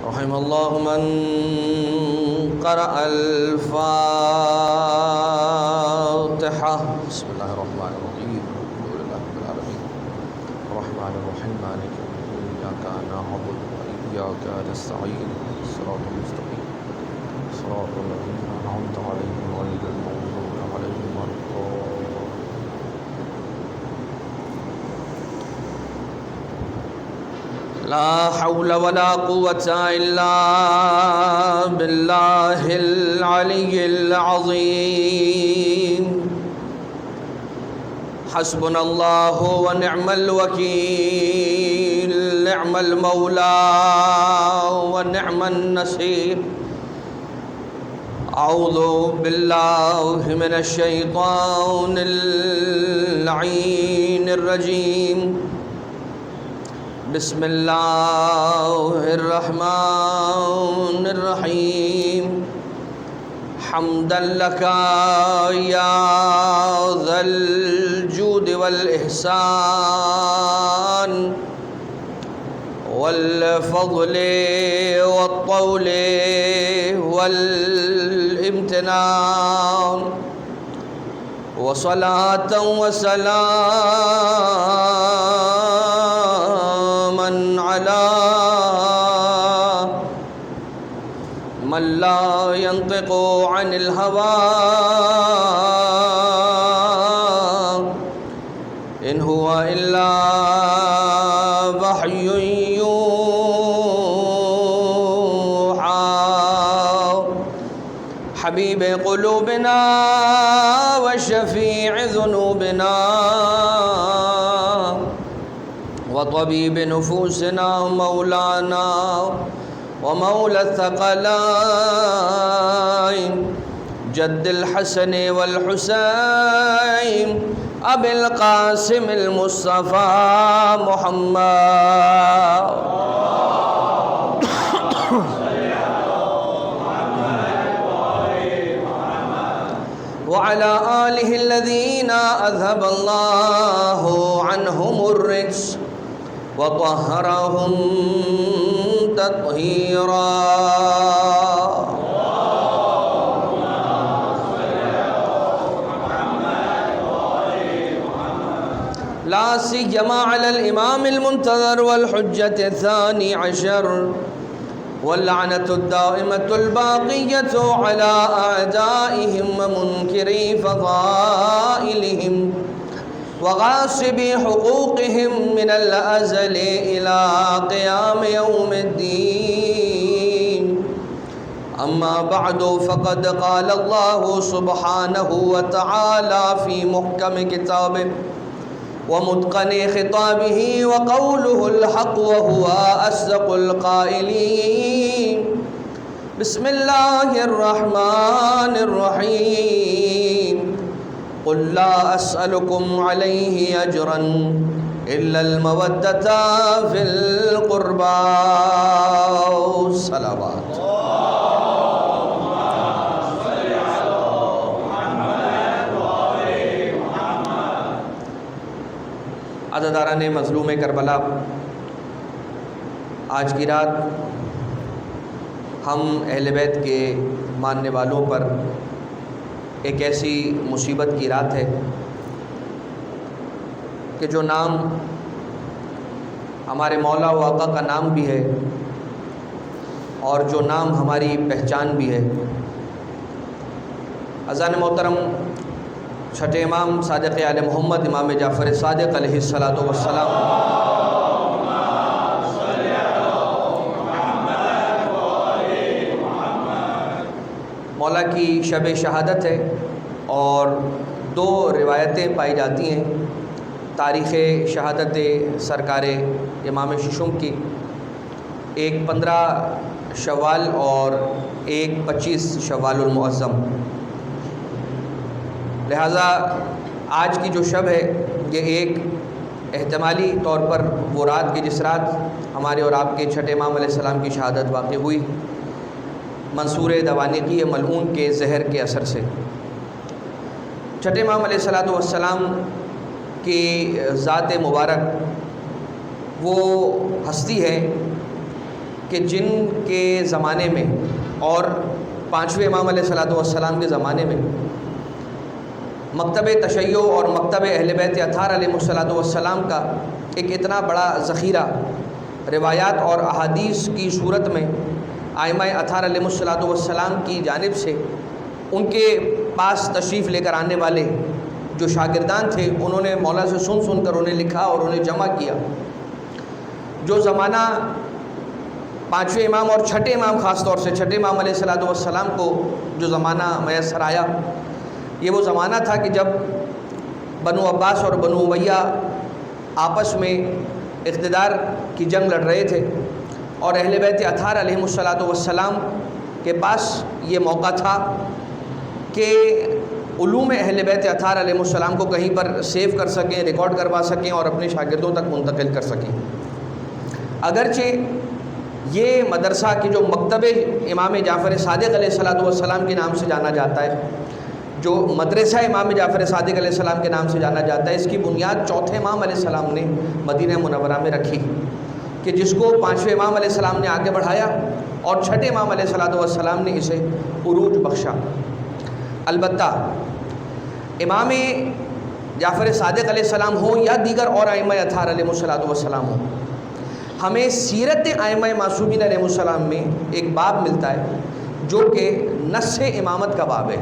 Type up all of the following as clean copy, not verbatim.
رحم الله من قرأ الفاتحة. بسم الله الرحمن الرحيم. الحمد لله رب العالمين الرحمن الرحيم مالك يوم الدين إياك نعبد وإياك نستعين الصراط المستقيم صراط الذين أنعمت عليهم غير المغضوب عليهم ولا الضالين. لا حول ولا قوة إلا بالله العلي العظيم. حسبنا الله ونعم الوكيل، نعم المولى ونعم النصير. أعوذ بالله من الشيطان اللعين الرجيم. بسم الله الرحمن الرحيم. حمدا لك يا ذا الجود والإحسان والفضل والطول والامتنان، وصلاة وسلاما على من لا ينطق عن الهوى إن هو إلا وحي يوحى. حبيب قلوبنا وشفيع ذنوبنا وطبيب نفوسنا مولانا ومولى الثقلين جد الحسن والحسين أبي القاسم المصطفى محمد وعلى آله الذين أذهب الله عنهم الرجس وطهرهم تطهيرا. لا سيما على الإمام المنتظر والحجة الثاني عشر واللعنة الدائمة الباقية على أعدائهم ومنكري فضائلهم وغاصبي حقوقهم من الأزل إلى قيام يوم الدين. أما بعد، فقد قال الله سبحانه وتعالى في محكم كتابه ومتقن خطابه وقوله الحق وهو أصدق القائلين. بسم الله الرحمن الرحيم. قل لا أسألكم عليه أجرا إلا المودة في القربى. صلوات. عزاداران مظلوم کربلا، آج کی رات ہم اہل بیت کے ماننے والوں پر ایک ایسی مصیبت کی رات ہے کہ جو نام ہمارے مولا و آقا کا نام بھی ہے اور جو نام ہماری پہچان بھی ہے. اذان محترم چھٹے امام صادق آل محمد امام جعفر صادق علیہ الصلاۃ والسلام مولا کی شب شہادت ہے اور دو روایتیں پائی جاتی ہیں تاریخ شہادت سرکار امام ششم کی، ایک 15 شوال اور ایک 25 شوال المعظم. لہٰذا آج کی جو شب ہے یہ ایک احتمالی طور پر وہ رات کی جس رات ہمارے اور آپ کے چھٹے امام علیہ السلام کی شہادت واقع ہوئی منصور دوانقی ملعون کے زہر کے اثر سے. چھٹے امام علیہ السلام کی ذات مبارک وہ ہستی ہے کہ جن کے زمانے میں اور پانچویں امام علیہ الصلوۃ والسلام کے زمانے میں مکتب تشیع اور مکتب اہل بیت اطہار علیہ الصلوۃ والسلام کا ایک اتنا بڑا ذخیرہ روایات اور احادیث کی صورت میں ائمہ اطہار علیہ الصلوۃ والسلام کی جانب سے ان کے پاس تشریف لے کر آنے والے جو شاگردان تھے انہوں نے مولا سے سن کر انہیں لکھا اور انہیں جمع کیا. جو زمانہ پانچویں امام اور چھٹے امام، خاص طور سے چھٹے امام علیہ الصلوۃ والسلام کو جو زمانہ میسر آیا، یہ وہ زمانہ تھا کہ جب بنو عباس اور بنو امیہ آپس میں اقتدار کی جنگ لڑ رہے تھے، اور اہل بیت اطہار علیہ الصلوۃ والسلام کے پاس یہ موقع تھا کہ علوم اہل بیت اطہار علیہ السلام کو کہیں پر سیو کر سکیں، ریکارڈ کروا سکیں اور اپنے شاگردوں تک منتقل کر سکیں. اگرچہ یہ مدرسہ کی جو مکتب امام جعفر صادق علیہ الصلوۃ والسلام کے نام سے جانا جاتا ہے، جو مدرسہ امام جعفر صادق علیہ السلام کے نام سے جانا جاتا ہے، اس کی بنیاد چوتھے امام علیہ السلام نے مدینہ منورہ میں رکھی، کہ جس کو پانچویں امام علیہ السلام نے آگے بڑھایا اور چھٹے امام علیہ الصلوۃ والسلام نے اسے عروج بخشا. البتہ امام جعفر صادق علیہ السلام ہوں یا دیگر اور ائمہ اطہار علیہ الصلوۃ والسلام ہوں، ہمیں سیرت ائمہ معصومین علیہ السلام میں ایک باب ملتا ہے جو کہ نص امامت کا باب ہے،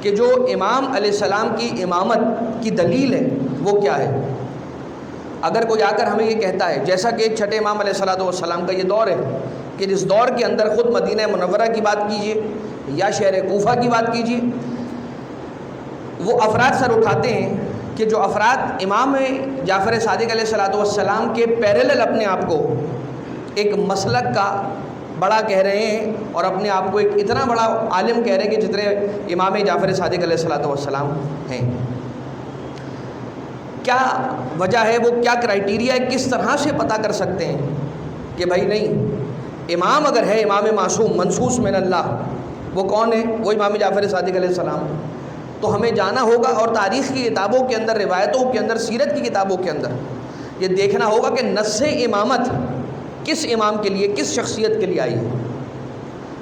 کہ جو امام علیہ السلام کی امامت کی دلیل ہے وہ کیا ہے. اگر کوئی آ کر ہمیں یہ کہتا ہے، جیسا کہ چھٹے امام علیہ الصلوۃ والسلام کا یہ دور ہے کہ جس دور کے اندر خود مدینہ منورہ کی بات کیجیے یا شہر کوفہ کی بات کیجیے، وہ افراد سر اٹھاتے ہیں کہ جو افراد امام جعفر صادق علیہ الصلوۃ والسلام کے پیرالل اپنے آپ کو ایک مسلک کا بڑا کہہ رہے ہیں اور اپنے آپ کو ایک اتنا بڑا عالم کہہ رہے ہیں کہ جتنے امام جعفر صادق علیہ الصلوۃ والسلام ہیں. کیا وجہ ہے، وہ کیا کرائیٹیریا ہے، کس طرح سے پتہ کر سکتے ہیں کہ بھائی نہیں، امام اگر ہے، امام معصوم منصوص من اللہ، وہ کون ہے؟ وہ امام جعفر صادق علیہ السلام. تو ہمیں جانا ہوگا اور تاریخ کی کتابوں کے اندر، روایتوں کے اندر، سیرت کی کتابوں کے اندر یہ دیکھنا ہوگا کہ نص امامت کس امام کے لیے، کس شخصیت کے لیے آئی ہے.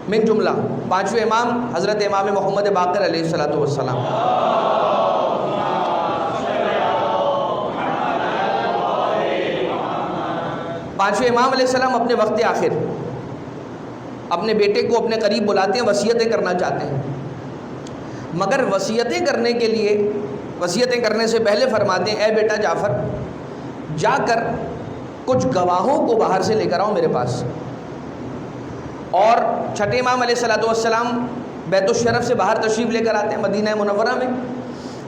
من جملہ پانچویں امام حضرت امام محمد باقر علیہ الصلوۃ والسلام. پانچویں امام علیہ السلام اپنے وقت آخر اپنے بیٹے کو اپنے قریب بلاتے ہیں، وصیتیں کرنا چاہتے ہیں، مگر وصیتیں کرنے کے لیے، وصیتیں کرنے سے پہلے فرماتے ہیں، اے بیٹا جعفر، جا کر کچھ گواہوں کو باہر سے لے کر آؤ میرے پاس. اور چھٹے امام علیہ الصلوۃ والسلام بیت الشرف سے باہر تشریف لے کر آتے ہیں مدینہ منورہ میں،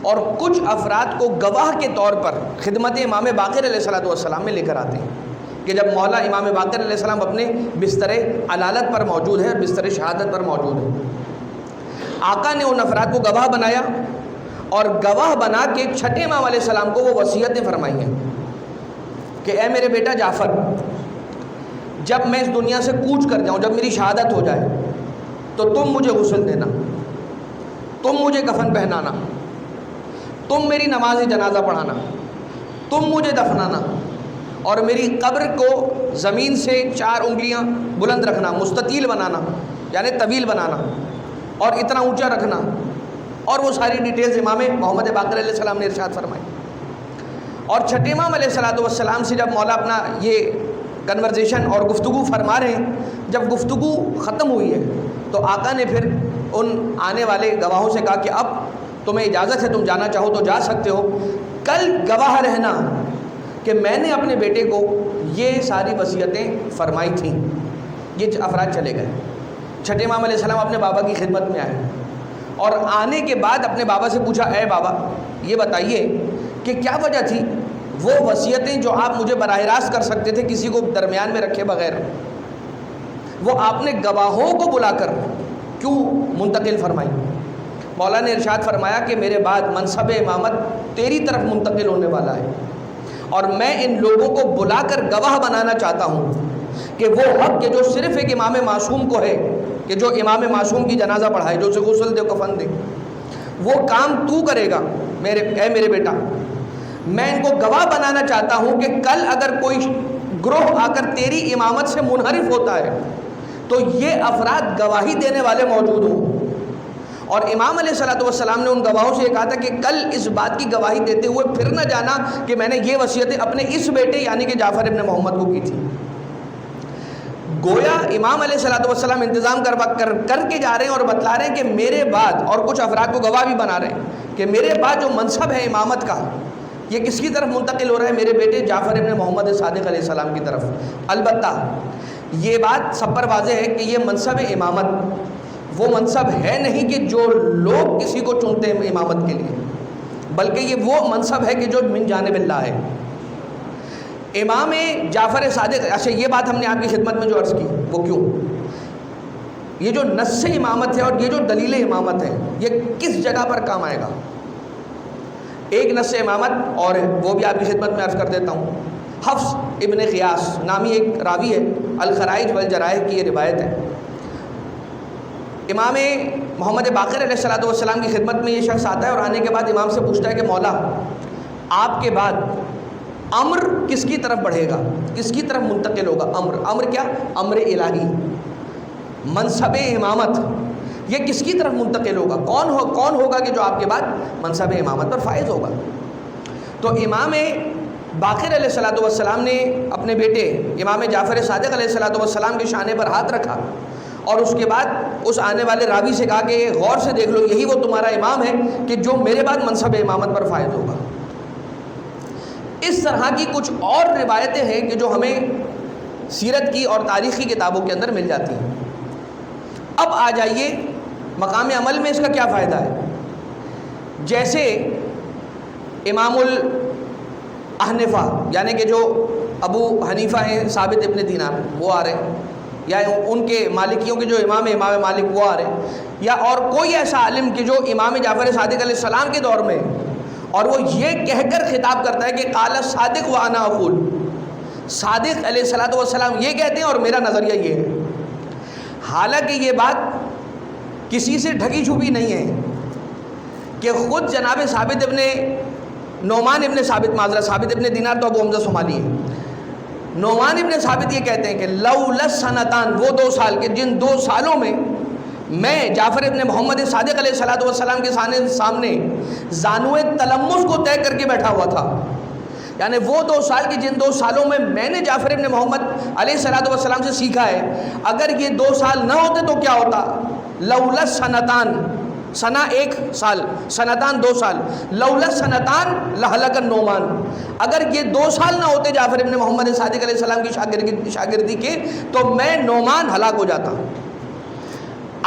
اور کچھ افراد کو گواہ کے طور پر خدمت امام باقر علیہ الصلوۃ والسلام میں لے کر آتے ہیں کہ جب مولا امام باقر علیہ السلام اپنے بستر علالت پر موجود ہے، بستر شہادت پر موجود ہے، آقا نے ان افراد کو گواہ بنایا اور گواہ بنا کے چھٹے امام علیہ السلام کو وہ وصیتیں فرمائی ہیں کہ اے میرے بیٹا جعفر، جب میں اس دنیا سے کوچ کر جاؤں، جب میری شہادت ہو جائے تو تم مجھے غسل دینا، تم مجھے کفن پہنانا، تم میری نماز جنازہ پڑھانا، تم مجھے دفنانا، اور میری قبر کو زمین سے 4 انگلیاں بلند رکھنا، مستطیل بنانا یعنی طویل بنانا، اور اتنا اونچا رکھنا، اور وہ ساری ڈیٹیلز امام محمد باقر علیہ السلام نے ارشاد فرمائی. اور چھٹے امام علیہ الصلوۃ والسلام سے جب مولا اپنا یہ کنورزیشن اور گفتگو فرما رہے ہیں، جب گفتگو ختم ہوئی ہے تو آقا نے پھر ان آنے والے گواہوں سے کہا کہ اب تمہیں اجازت ہے، تم جانا چاہو تو جا سکتے ہو، کل گواہ رہنا کہ میں نے اپنے بیٹے کو یہ ساری وصیتیں فرمائی تھیں. یہ افراد چلے گئے. چھٹے امام علیہ السلام اپنے بابا کی خدمت میں آئے اور آنے کے بعد اپنے بابا سے پوچھا، اے بابا یہ بتائیے کہ کیا وجہ تھی وہ وصیتیں جو آپ مجھے براہ راست کر سکتے تھے کسی کو درمیان میں رکھے بغیر، وہ آپ نے گواہوں کو بلا کر کیوں منتقل فرمائی؟ مولا نے ارشاد فرمایا کہ میرے بعد منصب امامت تیری طرف منتقل ہونے والا ہے، اور میں ان لوگوں کو بلا کر گواہ بنانا چاہتا ہوں کہ وہ حق کہ جو صرف ایک امام معصوم کو ہے کہ جو امام معصوم کی جنازہ پڑھائے، جو اسے غسل دے، کفن دے، وہ کام تو کرے گا اے میرے بیٹا. میں ان کو گواہ بنانا چاہتا ہوں کہ کل اگر کوئی گروہ آ کر تیری امامت سے منحرف ہوتا ہے تو یہ افراد گواہی دینے والے موجود ہوں. اور امام علیہ الصلوۃ والسلام نے ان گواہوں سے یہ کہا تھا کہ کل اس بات کی گواہی دیتے ہوئے پھر نہ جانا کہ میں نے یہ وصیتیں اپنے اس بیٹے یعنی کہ جعفر ابن محمد کو کی تھی. گویا امام علیہ الصلوۃ والسلام انتظام کر کے جا رہے ہیں اور بتلا رہے ہیں کہ میرے بعد، اور کچھ افراد کو گواہ بھی بنا رہے ہیں کہ میرے بعد جو منصب ہے امامت کا یہ کس کی طرف منتقل ہو رہا ہے؟ میرے بیٹے جعفر ابن محمد صادق علیہ السلام کی طرف. البتہ یہ بات سب پر واضح ہے کہ یہ منصب امامت وہ منصب ہے نہیں کہ جو لوگ کسی کو چنتے ہیں امامت کے لیے، بلکہ یہ وہ منصب ہے کہ جو من جانب اللہ ہے. امام جعفر صادق، اچھا یہ بات ہم نے آپ کی خدمت میں جو عرض کی وہ کیوں؟ یہ جو نص امامت ہے اور یہ جو دلیل امامت ہے یہ کس جگہ پر کام آئے گا؟ ایک نص امامت اور وہ بھی آپ کی خدمت میں عرض کر دیتا ہوں. حفص ابن غیاث نامی ایک راوی ہے، الخرائج والجرائح کی یہ روایت ہے. امام محمد باقر علیہ الصلوۃ والسلام کی خدمت میں یہ شخص آتا ہے اور آنے کے بعد امام سے پوچھتا ہے کہ مولا آپ کے بعد امر کس کی طرف بڑھے گا، کس کی طرف منتقل ہوگا؟ امر کیا؟ امر الہی، منصب امامت یہ کس کی طرف منتقل ہوگا؟ کون ہوگا کہ جو آپ کے بعد منصب امامت پر فائز ہوگا؟ تو امام باقر علیہ الصلوۃ والسلام نے اپنے بیٹے امام جعفر صادق علیہ الصلوۃ والسلام کے شانے پر ہاتھ رکھا اور اس کے بعد اس آنے والے راوی سے کہا کہ غور سے دیکھ لو یہی وہ تمہارا امام ہے کہ جو میرے بعد منصب امامت پر فائز ہوگا. اس طرح کی کچھ اور روایتیں ہیں کہ جو ہمیں سیرت کی اور تاریخی کتابوں کے اندر مل جاتی ہیں. اب آ جائیے مقام عمل میں اس کا کیا فائدہ ہے. جیسے امام الاحنفہ یعنی کہ جو ابو حنیفہ ہیں ثابت ابن دینار وہ آ رہے ہیں، یا ان کے مالکیوں کے جو امام مالک وہ آ رہے ہیں، یا اور کوئی ایسا عالم کہ جو امام جعفر صادق علیہ السلام کے دور میں اور وہ یہ کہہ کر خطاب کرتا ہے کہ قال صادق وانا اقول، صادق علیہ الصلوۃ والسلام یہ کہتے ہیں اور میرا نظریہ یہ ہے. حالانکہ یہ بات کسی سے ڈھکی چھپی نہیں ہے کہ خود جناب ثابت ابن نعمان ابن ثابت ابن دینار تو ابو حمزہ صومالی ہے. نعمان ابن ثابت یہ کہتے ہیں کہ لولا سنتان، وہ 2 سال کے جن 2 سالوں میں میں جعفر ابن محمد صادق علیہ الصلوۃ والسلام کے سامنے زانوئے تلمس کو طے کر کے بیٹھا ہوا تھا، یعنی وہ 2 سال کے جن 2 سالوں میں نے جعفر ابن محمد علیہ الصلوۃ والسلام سے سیکھا ہے، اگر یہ 2 سال نہ ہوتے تو کیا ہوتا؟ لولا سنتان، سنا 1 سال، سنتان 2 سال، لولا سنتان لہلک النعمان، اگر یہ 2 سال نہ ہوتے جعفر ابن محمد صادق علیہ السلام کی شاگردی کے تو میں نعمان ہلاک ہو جاتا.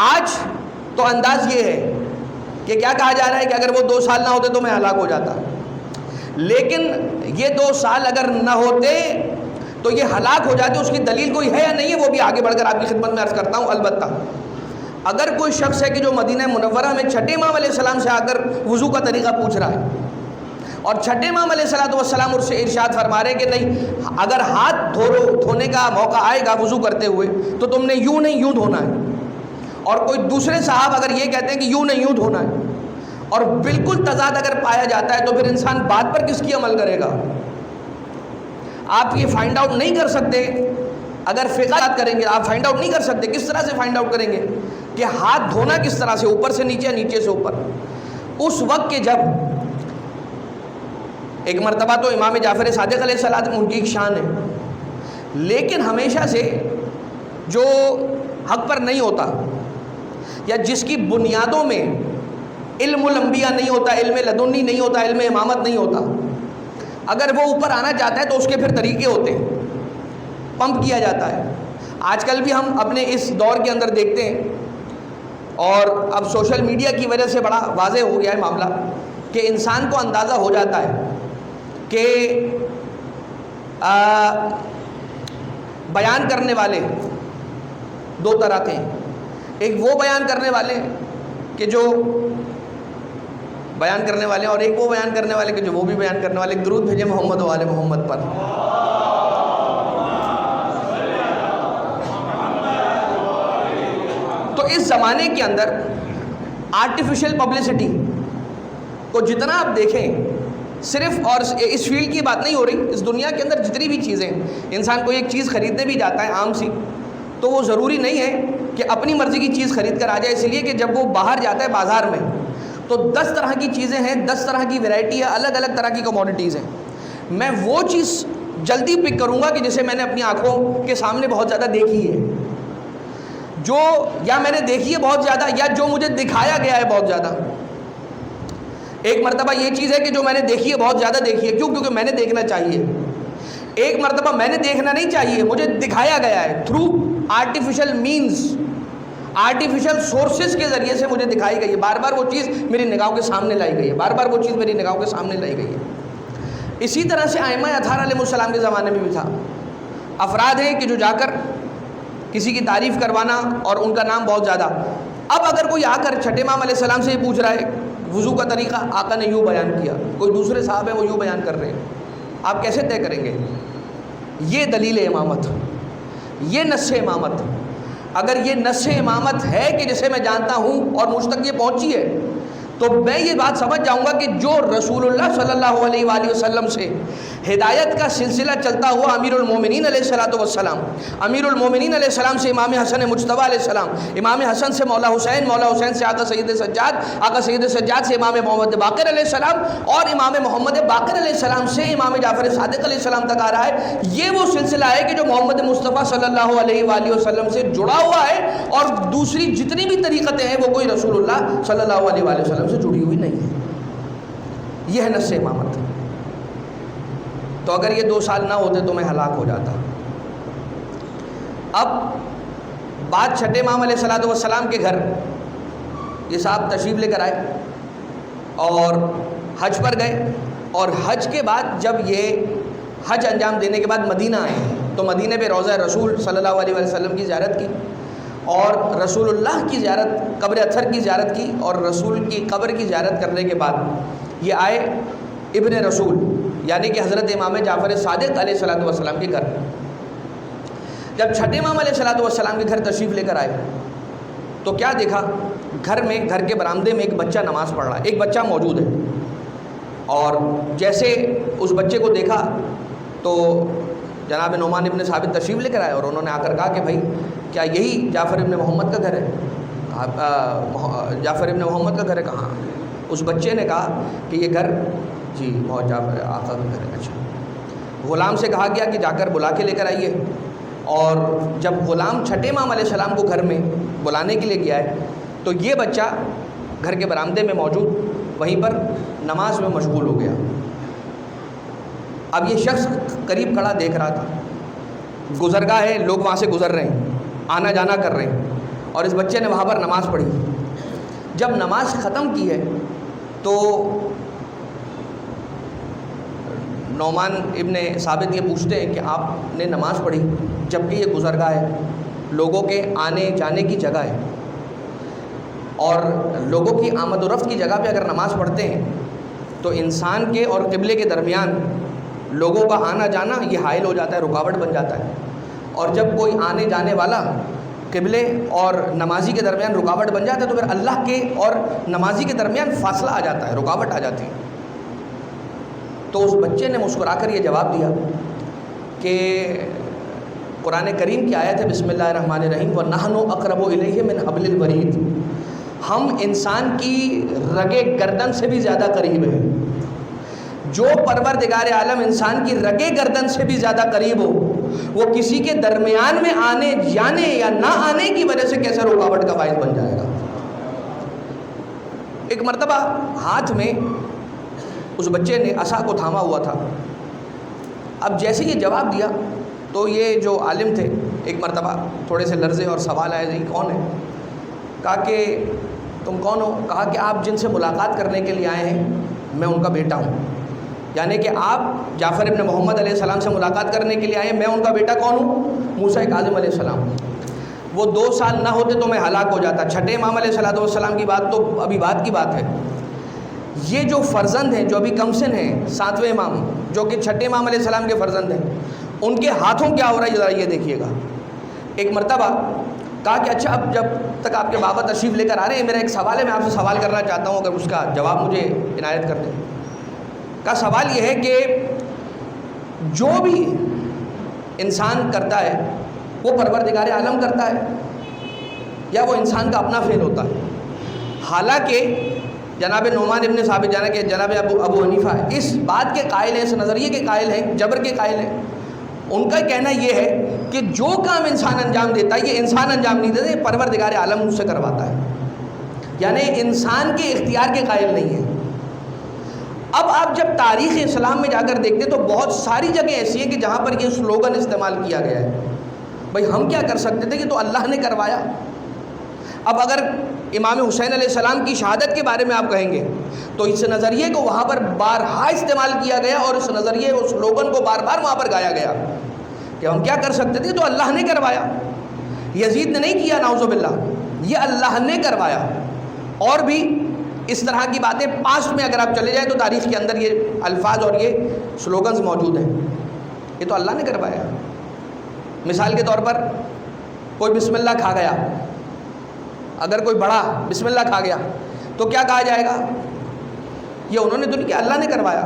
آج تو انداز یہ ہے کہ کیا کہا جا رہا ہے کہ اگر وہ 2 سال نہ ہوتے تو میں ہلاک ہو جاتا، لیکن یہ 2 سال اگر نہ ہوتے تو یہ ہلاک ہو جاتے. اس کی دلیل کوئی ہے یا نہیں ہے وہ بھی آگے بڑھ کر آپ کی خدمت میں عرض کرتا ہوں. البتہ اگر کوئی شخص ہے کہ جو مدینہ منورہ میں چھٹے امام علیہ السلام سے آ کر وضو کا طریقہ پوچھ رہا ہے اور چھٹے امام علیہ الصلوۃ والسلام اس سے ارشاد فرما رہے ہیں کہ نہیں، اگر ہاتھ دھونے کا موقع آئے گا وضو کرتے ہوئے تو تم نے یوں نہیں یوں دھونا ہے، اور کوئی دوسرے صاحب اگر یہ کہتے ہیں کہ یوں نہیں یوں دھونا ہے، اور بالکل تضاد اگر پایا جاتا ہے تو پھر انسان بات پر کس کی عمل کرے گا؟ آپ یہ فائنڈ آؤٹ نہیں کر سکتے. اگر فقہ کریں گے آپ فائنڈ آؤٹ نہیں کر سکتے. کس طرح سے فائنڈ آؤٹ کریں گے کہ ہاتھ دھونا کس طرح سے، اوپر سے نیچے، نیچے سے اوپر؟ اس وقت کہ جب ایک مرتبہ تو امام جعفر صادق علیہ السلام ان کی ایک شان ہے، لیکن ہمیشہ سے جو حق پر نہیں ہوتا یا جس کی بنیادوں میں علم الانبیاء نہیں ہوتا، علم لدنی نہیں ہوتا، علم امامت نہیں ہوتا، اگر وہ اوپر آنا چاہتا ہے تو اس کے پھر طریقے ہوتے ہیں، پمپ کیا جاتا ہے. آج کل بھی ہم اپنے اس دور کے اندر دیکھتے ہیں، اور اب سوشل میڈیا کی وجہ سے بڑا واضح ہو گیا ہے معاملہ کہ انسان کو اندازہ ہو جاتا ہے کہ بیان کرنے والے 2 طرح کے ہیں. ایک وہ بیان کرنے والے کہ جو بیان کرنے والے اور ایک وہ بیان کرنے والے کہ جو وہ بھی بیان کرنے والے. درود بھیجے محمد و آل محمد پر. تو اس زمانے کے اندر آرٹیفیشل پبلسٹی کو جتنا آپ دیکھیں صرف اور اس فیلڈ کی بات نہیں ہو رہی، اس دنیا کے اندر جتنی بھی چیزیں، انسان کوئی ایک چیز خریدنے بھی جاتا ہے عام سی، تو وہ ضروری نہیں ہے کہ اپنی مرضی کی چیز خرید کر آ جائے، اس لیے کہ جب وہ باہر جاتا ہے بازار میں تو 10 طرح کی چیزیں ہیں، 10 طرح کی ویرائٹی ہے، الگ الگ طرح کی کموڈیٹیز ہیں. میں وہ چیز جلدی پک کروں گا کہ جسے میں نے اپنی آنکھوں کے سامنے بہت زیادہ دیکھی ہے، جو یا میں نے دیکھی ہے بہت زیادہ، یا جو مجھے دکھایا گیا ہے بہت زیادہ. ایک مرتبہ یہ چیز ہے کہ جو میں نے دیکھی ہے بہت زیادہ دیکھی ہے، کیوں؟ کیونکہ میں نے دیکھنا چاہیے. ایک مرتبہ میں نے دیکھنا نہیں چاہیے، مجھے دکھایا گیا ہے through artificial means, artificial sources کے ذریعے سے مجھے دکھائی گئی ہے. بار بار وہ چیز میری نگاہوں کے سامنے لائی گئی ہے، بار بار وہ چیز میری نگاہوں کے سامنے لائی گئی ہے. اسی طرح سے ائمہ اطہار علیہ السلام کے زمانے میں بھی تھا. افراد ہیں کہ جو جا کر کسی کی تعریف کروانا اور ان کا نام بہت زیادہ. اب اگر کوئی آ کر چھٹے امام علیہ السلام سے یہ پوچھ رہا ہے وضو کا طریقہ، آقا نے یوں بیان کیا، کوئی دوسرے صاحب ہیں وہ یوں بیان کر رہے ہیں، آپ کیسے طے کریں گے؟ یہ دلیل امامت، یہ نص امامت. اگر یہ نص امامت ہے کہ جسے میں جانتا ہوں اور مجھ تک یہ پہنچی ہے، تو میں یہ بات سمجھ جاؤں گا کہ جو رسول اللہ صلی اللہ علیہ وآلہ وسلم سے ہدایت کا سلسلہ چلتا ہوا امیر المومنین علیہ السلام، امیر المومنین علیہ السلام سے امام حسن مجتبیٰ علیہ السلام، امام حسن سے مولا حسین، مولا حسین سے آقا سید سجاد، آقا سید سجاد سے امام محمد باقر علیہ السلام، اور امام محمد باقر علیہ السلام سے امام جعفر صادق علیہ السلام تک آ رہا ہے. یہ وہ سلسلہ ہے کہ جو محمد مصطفیٰ صلی اللہ علیہ وآلہ وسلم سے جڑا ہوا ہے، اور دوسری جتنی بھی طریقتیں ہیں وہ کوئی رسول اللہ صلی اللہ علیہ وآلہ وسلم سے جڑی ہوئی نہیں ہے. یہ ہے نص امامت. تو اگر یہ 2 سال نہ ہوتے تو میں ہلاک ہو جاتا. اب بات چھٹے امام علیہ السلام کے گھر، یہ صاحب تشریف لے کر آئے اور حج پر گئے، اور حج کے بعد جب یہ حج انجام دینے کے بعد مدینہ آئے تو مدینہ پہ روضہ رسول صلی اللہ علیہ وسلم کی زیارت کی، اور رسول اللہ کی زیارت، قبر اطہر کی زیارت کی، اور رسول کی قبر کی زیارت کرنے کے بعد یہ آئے ابن رسول یعنی کہ حضرت امام جعفر صادق علیہ السلام کے گھر. جب چھٹے امام علیہ السلام کے گھر تشریف لے کر آئے تو کیا دیکھا؟ گھر میں، گھر کے برآمدے میں ایک بچہ نماز پڑھ رہا ہے، ایک بچہ موجود ہے. اور جیسے اس بچے کو دیکھا تو جناب نعمان ابن ثابت تشریف لے کر آئے، اور انہوں نے آ کر کہا کہ بھائی کیا یہی جعفر ابن محمد کا گھر ہے؟ جعفر ابن محمد کا گھر ہے. کہاں؟ اس بچے نے کہا کہ یہ گھر جی بہت جعفر آقا کا گھر ہے. اچھا. غلام سے کہا گیا کہ جا کر بلا کے لے کر آئیے، اور جب غلام چھٹے امام علیہ السلام کو گھر میں بلانے کے لیے گیا ہے تو یہ بچہ گھر کے برآمدے میں موجود وہیں پر نماز میں مشغول ہو گیا. اب یہ شخص قریب کھڑا دیکھ رہا تھا، گزرگاہ ہے، لوگ وہاں سے گزر رہے ہیں، آنا جانا کر رہے ہیں، اور اس بچے نے وہاں پر نماز پڑھی. جب نماز ختم کی ہے تو نعمان ابن ثابت یہ پوچھتے ہیں کہ آپ نے نماز پڑھی جبکہ یہ گزرگاہ ہے، لوگوں کے آنے جانے کی جگہ ہے، اور لوگوں کی آمد و رفت کی جگہ پہ اگر نماز پڑھتے ہیں تو انسان کے اور قبلے کے درمیان لوگوں کا آنا جانا یہ حائل ہو جاتا ہے، رکاوٹ بن جاتا ہے. اور جب کوئی آنے جانے والا قبلے اور نمازی کے درمیان رکاوٹ بن جاتا ہے تو پھر اللہ کے اور نمازی کے درمیان فاصلہ آ جاتا ہے، رکاوٹ آ جاتی ہے. تو اس بچے نے مسکرا کر یہ جواب دیا کہ قرآن کریم کی آیت ہے بسم اللہ الرحمن الرحیم وَنَحْنُ أَقْرَبُ إِلَيْهِ مِنْ حَبْلِ الْوَرِيدِ. ہم انسان کی رگے گردن سے بھی زیادہ قریب ہیں. جو پروردگار عالم انسان کی رگے گردن سے بھی زیادہ قریب ہو، وہ کسی کے درمیان میں آنے جانے یا نہ آنے کی وجہ سے کیسے رکاوٹ کا باعث بن جائے گا. ایک مرتبہ ہاتھ میں اس بچے نے عصا کو تھاما ہوا تھا. اب جیسے یہ جواب دیا تو یہ جو عالم تھے ایک مرتبہ تھوڑے سے لرزے اور سوال آئے جی کون ہے؟ کہا کہ تم کون ہو؟ کہا کہ آپ جن سے ملاقات کرنے کے لیے آئے ہیں میں ان کا بیٹا ہوں. یعنی کہ آپ جعفر ابن محمد علیہ السلام سے ملاقات کرنے کے لیے آئے ہیں، میں ان کا بیٹا کون ہوں؟ موسیٰ کاظم علیہ السلام. وہ 2 سال نہ ہوتے تو میں ہلاک ہو جاتا. چھٹے امام علیہ السلام کی بات تو ابھی بات کی بات ہے. یہ جو فرزند ہیں جو ابھی کم سن ہیں 7ویں امام جو کہ چھٹے امام علیہ السلام کے فرزند ہیں، ان کے ہاتھوں کیا ہو رہا ہے ذرا یہ دیکھیے گا. ایک مرتبہ کہا کہ اچھا اب جب تک آپ کے بابا تشریف لے کر آ رہے ہیں میرا ایک سوال ہے، میں آپ سے سوال کرنا چاہتا ہوں، اگر اس کا جواب مجھے عنایت کر دیں. کا سوال یہ ہے کہ جو بھی انسان کرتا ہے وہ پروردگار عالم کرتا ہے یا وہ انسان کا اپنا فعل ہوتا ہے؟ حالانکہ جناب نعمان ابن ثابت جناب ابو حنیفہ اس بات کے قائل ہیں، اس نظریے کے قائل ہیں، جبر کے قائل ہیں۔ ان کا کہنا یہ ہے کہ جو کام انسان انجام دیتا ہے یہ انسان انجام نہیں دیتا، یہ پروردگار عالم اس سے کرواتا ہے، یعنی انسان کے اختیار کے قائل نہیں ہے۔ اب آپ جب تاریخ اسلام میں جا کر دیکھتے ہیں تو بہت ساری جگہ ایسی ہیں کہ جہاں پر یہ سلوگن استعمال کیا گیا ہے، بھئی ہم کیا کر سکتے تھے، کہ تو اللہ نے کروایا۔ اب اگر امام حسین علیہ السلام کی شہادت کے بارے میں آپ کہیں گے تو اس نظریے کو وہاں پر بارہا استعمال کیا گیا اور اس نظریے اس سلوگن کو بار بار وہاں پر گایا گیا کہ ہم کیا کر سکتے تھے، تو اللہ نے کروایا، یزید نے نہیں کیا، نعوذ باللہ، یہ اللہ نے کروایا۔ اور بھی اس طرح کی باتیں پاسٹ میں اگر آپ چلے جائیں تو تاریخ کے اندر یہ الفاظ اور یہ سلوگنز موجود ہیں، یہ تو اللہ نے کروایا۔ مثال کے طور پر کوئی بسم اللہ کھا گیا، اگر کوئی بڑا بسم اللہ کھا گیا تو کیا کہا جائے گا، یہ انہوں نے تو نہیں کیا، اللہ نے کروایا۔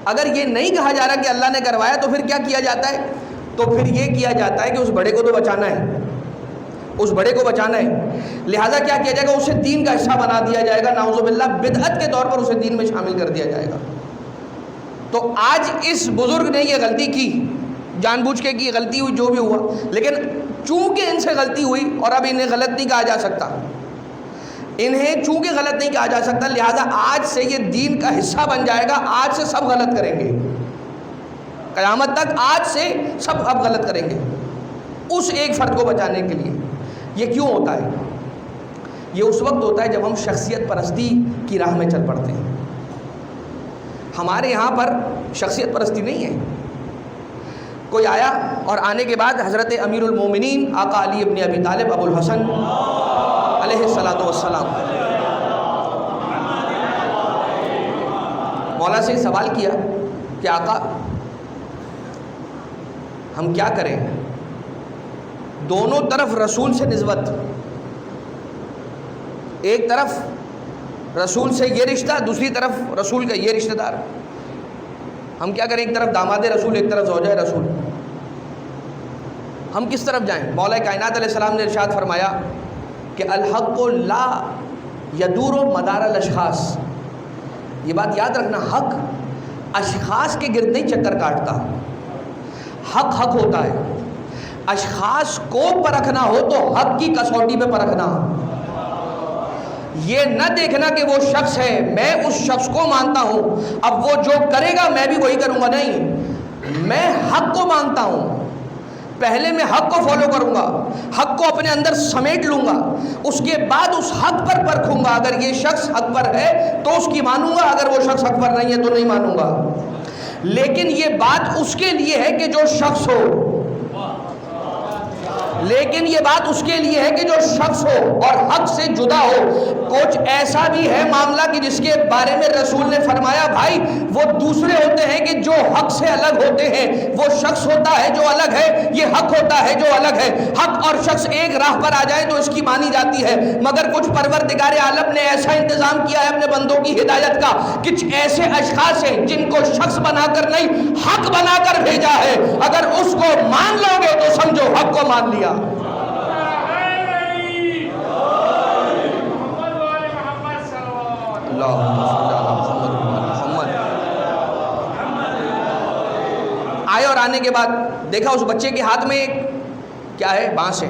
اگر یہ نہیں کہا جا رہا کہ اللہ نے کروایا تو پھر کیا کیا جاتا ہے، تو پھر یہ کیا جاتا ہے کہ اس بڑے کو تو بچانا ہے، اس بڑے کو بچانا ہے، لہٰذا کیا کیا جائے گا، اسے دین کا حصہ بنا دیا جائے گا، نعوذ باللہ بدعت کے طور پر اسے دین میں شامل کر دیا جائے گا۔ تو آج اس بزرگ نے یہ غلطی کی، جان بوجھ کے کی غلطی ہوئی، جو بھی ہوا، لیکن چونکہ ان سے غلطی ہوئی اور اب انہیں غلط نہیں کہا جا سکتا، انہیں چونکہ غلط نہیں کہا جا سکتا، لہٰذا آج سے یہ دین کا حصہ بن جائے گا، آج سے سب غلط کریں گے، قیامت تک آج سے سب اب غلط کریں گے اس ایک فرد کو بچانے کے لیے۔ یہ کیوں ہوتا ہے؟ یہ اس وقت ہوتا ہے جب ہم شخصیت پرستی کی راہ میں چل پڑتے ہیں۔ ہمارے یہاں پر شخصیت پرستی نہیں ہے۔ کوئی آیا اور آنے کے بعد حضرت امیر المومنین آقا علی ابن ابی طالب ابو الحسن علیہ الصلاۃ والسلام مولا سے سوال کیا کہ آقا ہم کیا کریں، دونوں طرف رسول سے نسبت، ایک طرف رسول سے یہ رشتہ، دوسری طرف رسول کا یہ رشتہ دار، ہم کیا کریں، ایک طرف داماد رسول، ایک طرف زوجہ رسول، ہم کس طرف جائیں؟ مولا کائنات علیہ السلام نے ارشاد فرمایا کہ الحق لا یدور مدار الاشخاص، یہ بات یاد رکھنا، حق اشخاص کے گرد نہیں چکر کاٹتا، حق حق ہوتا ہے، اشخاص کو پرکھنا ہو تو حق کی کسوٹی پہ پرکھنا، یہ نہ دیکھنا کہ وہ شخص ہے میں اس شخص کو مانتا ہوں، اب وہ جو کرے گا میں بھی وہی کروں گا، نہیں، میں حق کو مانتا ہوں، پہلے میں حق کو فالو کروں گا، حق کو اپنے اندر سمیٹ لوں گا، اس کے بعد اس حق پر پرکھوں گا، اگر یہ شخص حق پر ہے تو اس کی مانوں گا، اگر وہ شخص حق پر نہیں ہے تو نہیں مانوں گا۔ لیکن یہ بات اس کے لیے ہے کہ جو شخص ہو، لیکن یہ بات اس کے لیے ہے کہ جو شخص ہو اور حق سے جدا ہو۔ کچھ ایسا بھی ہے معاملہ کہ جس کے بارے میں رسول نے فرمایا بھائی وہ دوسرے ہوتے ہیں کہ جو حق سے الگ ہوتے ہیں، وہ شخص ہوتا ہے جو الگ ہے، یہ حق ہوتا ہے جو الگ ہے۔ حق اور شخص ایک راہ پر آ جائے تو اس کی مانی جاتی ہے، مگر کچھ پروردگار عالم نے ایسا انتظام کیا ہے اپنے بندوں کی ہدایت کا، کچھ ایسے اشخاص ہیں جن کو شخص بنا کر نہیں حق بنا کر بھیجا ہے، اگر اس کو مان لو گے تو سمجھو حق کو مان لیا۔ آئے اور آنے کے بعد دیکھا اس بچے کے ہاتھ میں کیا ہے، بانس ہے،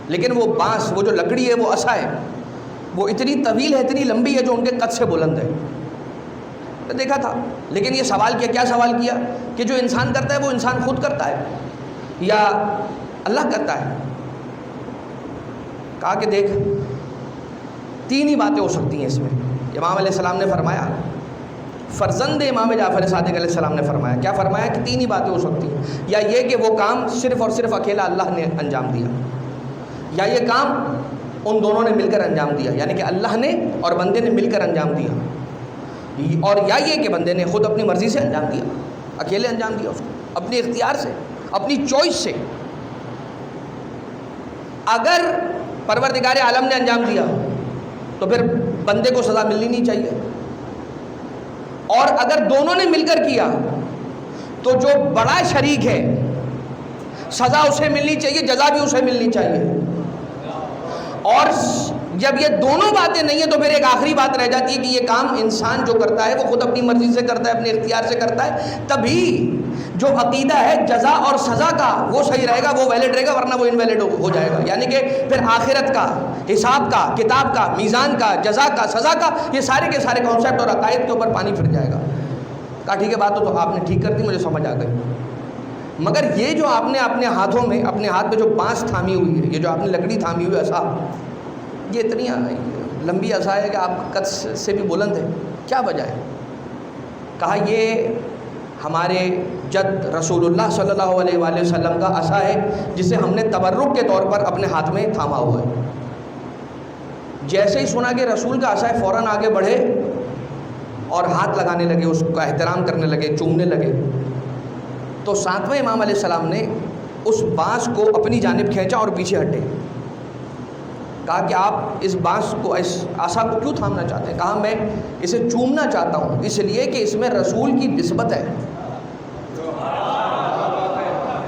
لیکن وہ بانس، وہ جو لکڑی ہے، وہ عصا ہے، وہ اتنی طویل ہے، اتنی لمبی ہے جو ان کے قد سے بلند ہے۔ تو دیکھا تھا، لیکن یہ سوال کیا، کیا سوال کیا کہ جو انسان کرتا ہے وہ انسان خود کرتا ہے یا اللہ کرتا ہے؟ کہا کہ دیکھ تین ہی باتیں ہو سکتی ہیں اس میں۔ امام علیہ السلام نے فرمایا، فرزند امام جعفر صادق علیہ السلام نے فرمایا، کیا فرمایا کہ تین ہی باتیں ہو سکتی ہیں، یا یہ کہ وہ کام صرف اور صرف اکیلا اللہ نے انجام دیا، یا یہ کام ان دونوں نے مل کر انجام دیا، یعنی کہ اللہ نے اور بندے نے مل کر انجام دیا، اور یا یہ کہ بندے نے خود اپنی مرضی سے انجام دیا، اکیلے انجام دیا اس کو، اپنی اختیار سے، اپنی چوائس سے۔ اگر پروردگار عالم نے انجام دیا تو پھر بندے کو سزا ملنی نہیں چاہیے، اور اگر دونوں نے مل کر کیا تو جو بڑا شریک ہے سزا اسے ملنی چاہیے، جزا بھی اسے ملنی چاہیے. اور جب یہ دونوں باتیں نہیں ہیں تو پھر ایک آخری بات رہ جاتی ہے کہ یہ کام انسان جو کرتا ہے وہ خود اپنی مرضی سے کرتا ہے، اپنے اختیار سے کرتا ہے. تبھی جو عقیدہ ہے جزا اور سزا کا وہ صحیح رہے گا، وہ ویلڈ رہے گا، ورنہ وہ انویلڈ ہو جائے گا. یعنی کہ پھر آخرت کا، حساب کا، کتاب کا، میزان کا، جزا کا، سزا کا، یہ سارے کے سارے کانسیپٹ اور عقائد کے اوپر پانی پھر جائے گا. کہا ٹھیک ہے، بات تو آپ نے ٹھیک کر دی، مجھے سمجھ آ گئی. مگر یہ جو آپ نے اپنے ہاتھوں میں، اپنے ہاتھ میں جو بانس تھامی ہوئی ہے، یہ جو آپ نے لکڑی تھامی ہوئی ہے عصا، یہ اتنی لمبی عصا ہے کہ آپ قد سے بھی بلند ہے، کیا وجہ ہے؟ کہا یہ ہمارے جد رسول اللہ صلی اللہ علیہ وآلہ وسلم کا عصا ہے، جسے ہم نے تبرک کے طور پر اپنے ہاتھ میں تھاما ہوا ہے. جیسے ہی سنا کہ رسول کا عصا ہے، فوراً آگے بڑھے اور ہاتھ لگانے لگے، اس کا احترام کرنے لگے، چومنے لگے. تو ساتویں امام علیہ السلام نے اس بانس کو اپنی جانب کھینچا اور پیچھے ہٹے. کہا کہ آپ اس بانس کو، اس عصا کو کیوں تھامنا چاہتے ہیں؟ کہا میں اسے چومنا چاہتا ہوں، اس لیے کہ اس میں رسول کی نسبت ہے.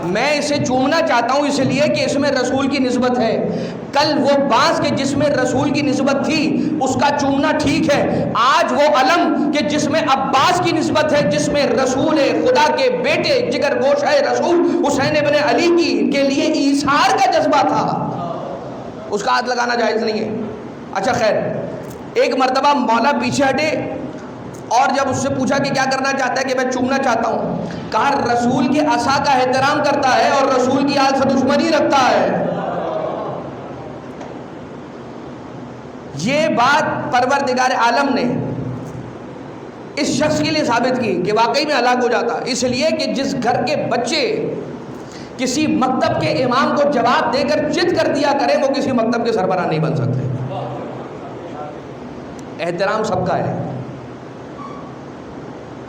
میں اسے چومنا چاہتا ہوں اس لیے کہ اس میں رسول کی نسبت ہے. کل وہ بانس کے جس میں رسول کی نسبت تھی اس کا چومنا ٹھیک ہے، آج وہ علم کہ جس میں عباس کی نسبت ہے، جس میں رسول خدا کے بیٹے جگر گوشہ رسول حسین ابن علی کے لیے ایثار کا جذبہ تھا، اس کا ہاتھ لگانا جائز نہیں ہے. اچھا خیر، ایک مرتبہ مولا پیچھے ہٹے اور جب اس سے پوچھا کہ کیا کرنا چاہتا ہے، کہ میں چومنا چاہتا ہوں. کہا رسول کے عصا کا احترام کرتا ہے اور رسول کی آل سے دشمنی رکھتا ہے. یہ بات پروردگار عالم نے اس شخص کے لیے ثابت کی کہ واقعی میں ہلاک ہو جاتا، اس لیے کہ جس گھر کے بچے کسی مکتب کے امام کو جواب دے کر چت کر دیا کرے، وہ کسی مکتب کے سربراہ نہیں بن سکتے. احترام سب کا ہے،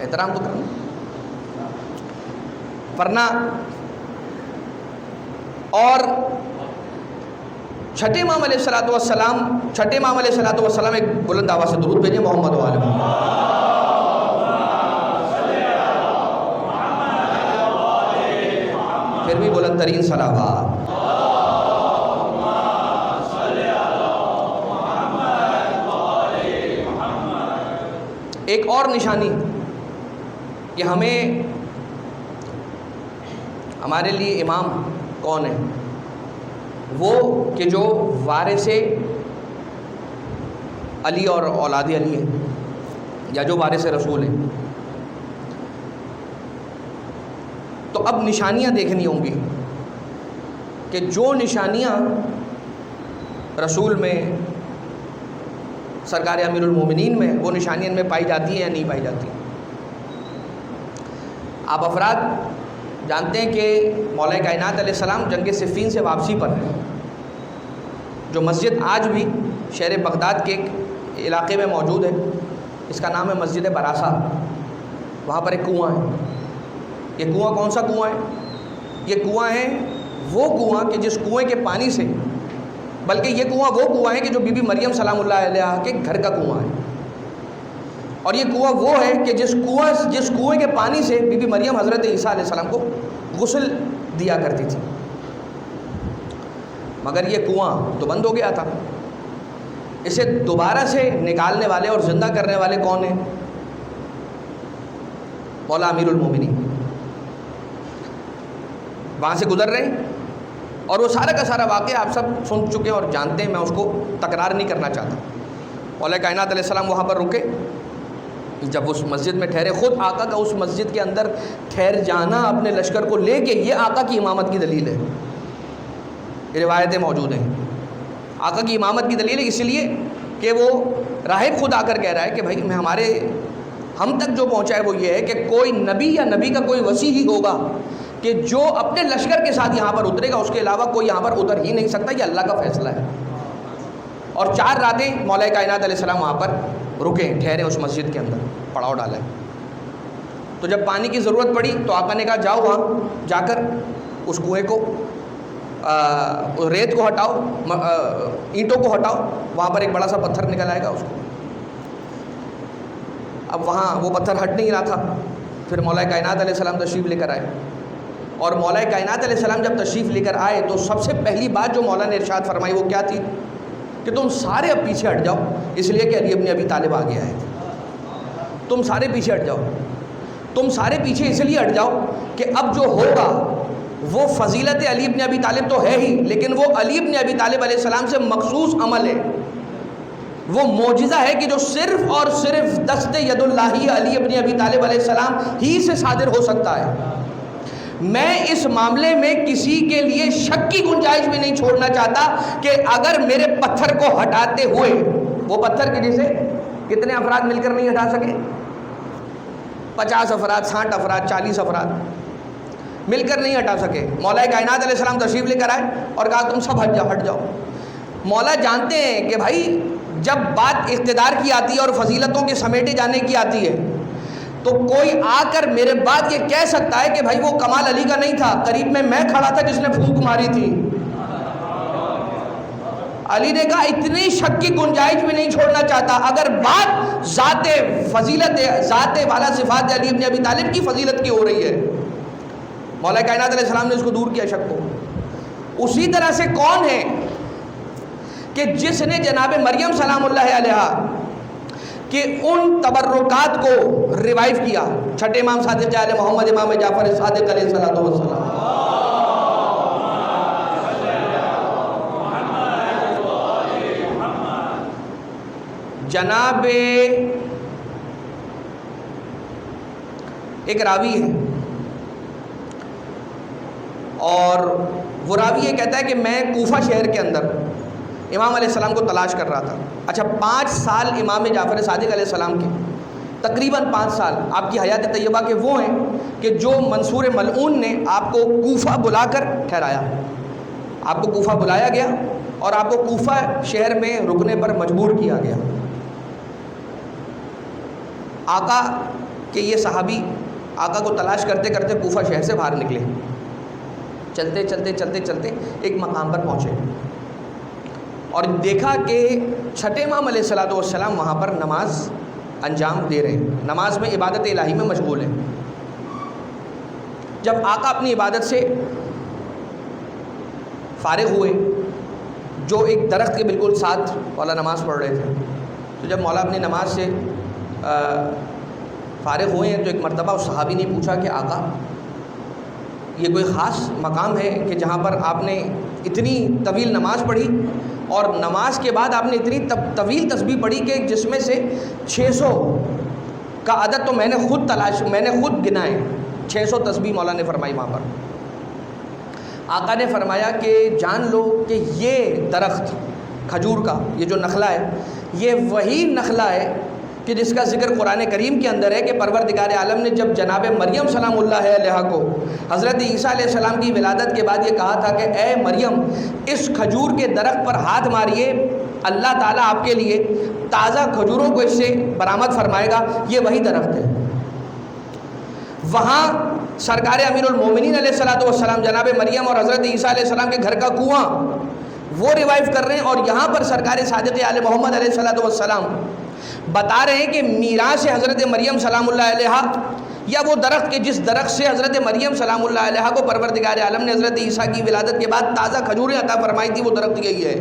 احترام تو کرنا. ورنہ اور چھٹے امام علیہ السلام ایک بلند آواز سے درود بھیجیں محمد و آل محمد. پھر بھی بلند ترین صلوات. ایک اور نشانی کہ ہمیں، ہمارے لیے امام کون ہے؟ وہ کہ جو وارث علی اور اولاد علی ہے، یا جو وارث رسول ہے. تو اب نشانیاں دیکھنی ہوں گی کہ جو نشانیاں رسول میں، سرکار امیر المومنین میں، وہ نشانیاں ان میں پائی جاتی ہیں یا نہیں پائی جاتی. آپ افراد جانتے ہیں کہ مولا کائنات علیہ السلام جنگ صفین سے واپسی پر ہیں. جو مسجد آج بھی شہر بغداد کے ایک علاقے میں موجود ہے، اس کا نام ہے مسجد براسا. وہاں پر ایک کنواں ہے. یہ کنواں کون سا کنواں ہے؟ یہ کنواں ہے وہ کنواں کہ جس کنویں کے پانی سے، بلکہ یہ کنواں وہ کنواں ہے کہ جو بی بی مریم سلام اللہ علیہا کے گھر کا کنواں ہے. اور یہ کنواں وہ ہے کہ جس کنویں کے پانی سے بی بی مریم حضرت عیسیٰ علیہ السلام کو غسل دیا کرتی تھی. مگر یہ کنواں تو بند ہو گیا تھا. اسے دوبارہ سے نکالنے والے اور زندہ کرنے والے کون ہیں؟ مولا امیر المومنین. وہاں سے گزر رہے ہیں اور وہ سارا کا سارا واقعہ آپ سب سن چکے اور جانتے ہیں، میں اس کو تکرار نہیں کرنا چاہتا. مولا کائنات علیہ السلام وہاں پر رکے. جب اس مسجد میں ٹھہرے، خود آقا کا اس مسجد کے اندر ٹھہر جانا اپنے لشکر کو لے کے، یہ آقا کی امامت کی دلیل ہے. یہ روایتیں موجود ہیں. آقا کی امامت کی دلیل ہے اس لیے کہ وہ راہب خود آ کر کہہ رہا ہے کہ بھائی ہم تک جو پہنچا ہے وہ یہ ہے کہ کوئی نبی یا نبی کا کوئی وصی ہی ہوگا کہ جو اپنے لشکر کے ساتھ یہاں پر اترے گا، اس کے علاوہ کوئی یہاں پر اتر ہی نہیں سکتا. یہ اللہ کا فیصلہ ہے. اور 4 راتیں مولا کائنات علیہ السلام وہاں پر رکے، ٹھہرے اس مسجد کے اندر، پڑاؤ ڈالا. تو جب پانی کی ضرورت پڑی تو آقا نے کہا جاؤ وہاں جا کر اس کنویں کو، ریت کو ہٹاؤ، اینٹوں کو ہٹاؤ. وہاں پر ایک بڑا سا پتھر نکل آئے گا. اس کو اب وہاں وہ پتھر ہٹ نہیں رہا تھا. پھر مولا کائنات علیہ السلام تشریف لے کر آئے, اور مولا کائنات علیہ السلام جب تشریف لے کر آئے تو سب سے پہلی بات جو مولا نے ارشاد فرمائی وہ کیا تھی کہ تم سارے اب پیچھے ہٹ جاؤ, اس لیے کہ علی ابن ابی طالب آ گیا ہے. تم سارے پیچھے ہٹ جاؤ, تم سارے پیچھے اس لیے ہٹ جاؤ کہ اب جو ہوگا وہ فضیلت علی ابن ابی طالب تو ہے ہی, لیکن وہ علی ابن ابی طالب علیہ السلام سے مخصوص عمل ہے, وہ معجزہ ہے کہ جو صرف اور صرف دست ید اللہ علی ابن ابی طالب علیہ السلام ہی سے صادر ہو سکتا ہے. میں اس معاملے میں کسی کے لیے شک کی گنجائش بھی نہیں چھوڑنا چاہتا کہ اگر میرے پتھر کو ہٹاتے ہوئے, وہ پتھر کے جیسے کتنے افراد مل کر نہیں ہٹا سکے, 50 افراد, 60 افراد, 40 افراد مل کر نہیں ہٹا سکے. مولا کائنات علیہ السلام تشریف لے کر آئے اور کہا تم سب ہٹ جاؤ. مولا جانتے ہیں کہ بھائی جب بات اقتدار کی آتی ہے اور فضیلتوں کے سمیٹے جانے کی آتی ہے تو کوئی آ کر میرے بعد یہ کہہ سکتا ہے کہ بھائی وہ کمال علی کا نہیں تھا, قریب میں کھڑا تھا جس نے پھونک ماری تھی. علی نے کہا اتنی شک کی گنجائش بھی نہیں چھوڑنا چاہتا, اگر بات ذات فضیلت, ذات والا صفات علی ابن ابی طالب کی فضیلت کی ہو رہی ہے. مولا کائنات علیہ السلام نے اس کو دور کیا شک کو. اسی طرح سے کون ہے کہ جس نے جناب مریم سلام اللہ علیہا کہ ان تبرکات کو ریوائیو کیا, چھٹے امام صادق علیہ محمد امام جعفر صادق علیہ السلام, جناب ایک راوی ہے اور وہ راوی یہ کہتا ہے کہ میں کوفہ شہر کے اندر امام علیہ السلام کو تلاش کر رہا تھا. اچھا 5 سال امام جعفر صادق علیہ السلام کے, تقریباً 5 سال آپ کی حیات طیبہ کے وہ ہیں کہ جو منصور ملعون نے آپ کو کوفہ بلا کر ٹھہرایا. آپ کو کوفہ بلایا گیا اور آپ کو کوفہ شہر میں رکنے پر مجبور کیا گیا. آقا کہ یہ صحابی آقا کو تلاش کرتے کرتے کوفہ شہر سے باہر نکلے, چلتے چلتے چلتے چلتے ایک مقام پر پہنچے اور دیکھا کہ چھٹے امام علیہ السلام وہاں پر نماز انجام دے رہے ہیں, نماز میں عبادت الہی میں مشغول ہیں. جب آقا اپنی عبادت سے فارغ ہوئے, جو ایک درخت کے بالکل ساتھ مولا نماز پڑھ رہے تھے, تو جب مولا اپنی نماز سے فارغ ہوئے ہیں تو ایک مرتبہ اس صحابی نے پوچھا کہ آقا یہ کوئی خاص مقام ہے کہ جہاں پر آپ نے اتنی طویل نماز پڑھی اور نماز کے بعد آپ نے اتنی طویل تسبیح پڑھی کہ جس میں سے 600 کا عدد تو میں نے خود گنائے, 600 تسبیح مولا نے فرمائی وہاں پر. آقا نے فرمایا کہ جان لو کہ یہ درخت کھجور کا یہ جو نخلا ہے یہ وہی نخلا ہے کہ جس کا ذکر قرآن کریم کے اندر ہے کہ پروردگار عالم نے جب جناب مریم سلام اللہ علیہا کو حضرت عیسیٰ علیہ السلام کی ولادت کے بعد یہ کہا تھا کہ اے مریم اس کھجور کے درخت پر ہاتھ ماریے, اللہ تعالیٰ آپ کے لیے تازہ کھجوروں کو اس سے برآمد فرمائے گا, یہ وہی درخت ہے. وہاں سرکار امیر المومنین علیہ السلام جناب مریم اور حضرت عیسیٰ علیہ السلام کے گھر کا کنواں وہ ریوائیو کر رہے ہیں, اور یہاں پر سرکار صادق آل محمد علیہ السلام بتا رہے ہیں کہ میراث حضرت مریم سلام اللہ علیہا, یا وہ درخت کے جس درخت سے حضرت مریم سلام اللہ علیہا کو پروردگار عالم نے حضرت عیسیٰ کی ولادت کے بعد تازہ کھجوریں عطا فرمائی تھی, وہ درخت یہی ہے.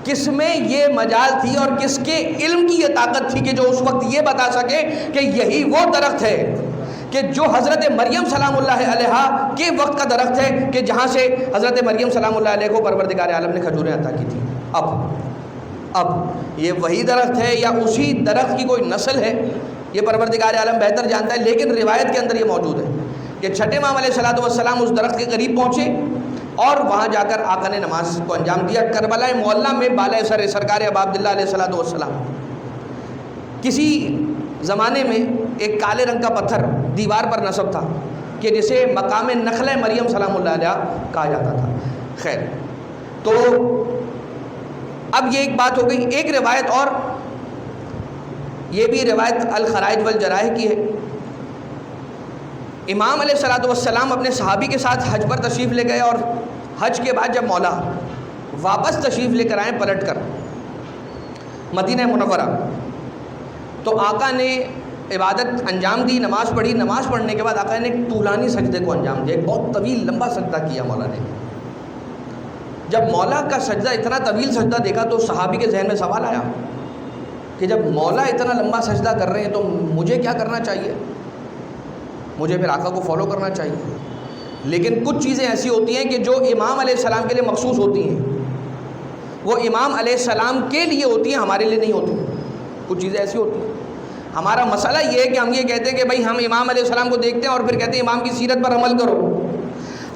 کس میں یہ مجال تھی اور کس کے علم کی یہ طاقت تھی کہ جو اس وقت یہ بتا سکے کہ یہی وہ درخت ہے کہ جو حضرت مریم سلام اللہ علیہا کے وقت کا درخت ہے کہ جہاں سے حضرت مریم سلام اللہ علیہ کو پروردگار عالم نے کھجوریں عطا کی تھی. اب یہ وہی درخت ہے یا اسی درخت کی کوئی نسل ہے یہ پروردگار عالم بہتر جانتا ہے, لیکن روایت کے اندر یہ موجود ہے کہ چھٹے امام علیہ السلام اس درخت کے قریب پہنچے اور وہاں جا کر آقا نے نماز کو انجام دیا. کربلا معلیٰ میں بالائے سر سرکار ابا عبداللہ علیہ السلام کسی زمانے میں ایک کالے رنگ کا پتھر دیوار پر نصب تھا کہ جسے مقام نخل مریم سلام اللہ علیہ کہا جاتا تھا. خیر, تو اب یہ ایک بات ہو گئی. ایک روایت اور, یہ بھی روایت الخرائج والجرائح کی ہے. امام علیہ السلام اپنے صحابی کے ساتھ حج پر تشریف لے گئے, اور حج کے بعد جب مولا واپس تشریف لے کر آئے پلٹ کر مدینہ منورہ, تو آقا نے عبادت انجام دی، نماز پڑھی، نماز پڑھنے کے بعد آقا نے ایک طولانی سجدے کو انجام دیا، ایک بہت طویل لمبا سجدہ کیا مولا نے۔ جب مولا کا سجدہ، اتنا طویل سجدہ دیکھا تو صحابی کے ذہن میں سوال آیا کہ جب مولا اتنا لمبا سجدہ کر رہے ہیں تو مجھے کیا کرنا چاہیے؟ مجھے پھر آقا کو فالو کرنا چاہیے۔ لیکن کچھ چیزیں ایسی ہوتی ہیں کہ جو امام علیہ السلام کے لیے مخصوص ہوتی ہیں، وہ امام علیہ السلام کے لیے ہوتی ہیں، ہمارے لیے نہیں ہوتی۔ کچھ چیزیں ایسی ہوتی ہیں، ہمارا مسئلہ یہ ہے کہ ہم یہ کہتے ہیں کہ بھائی ہم امام علیہ السلام کو دیکھتے ہیں اور پھر کہتے ہیں امام کی سیرت پر عمل کرو،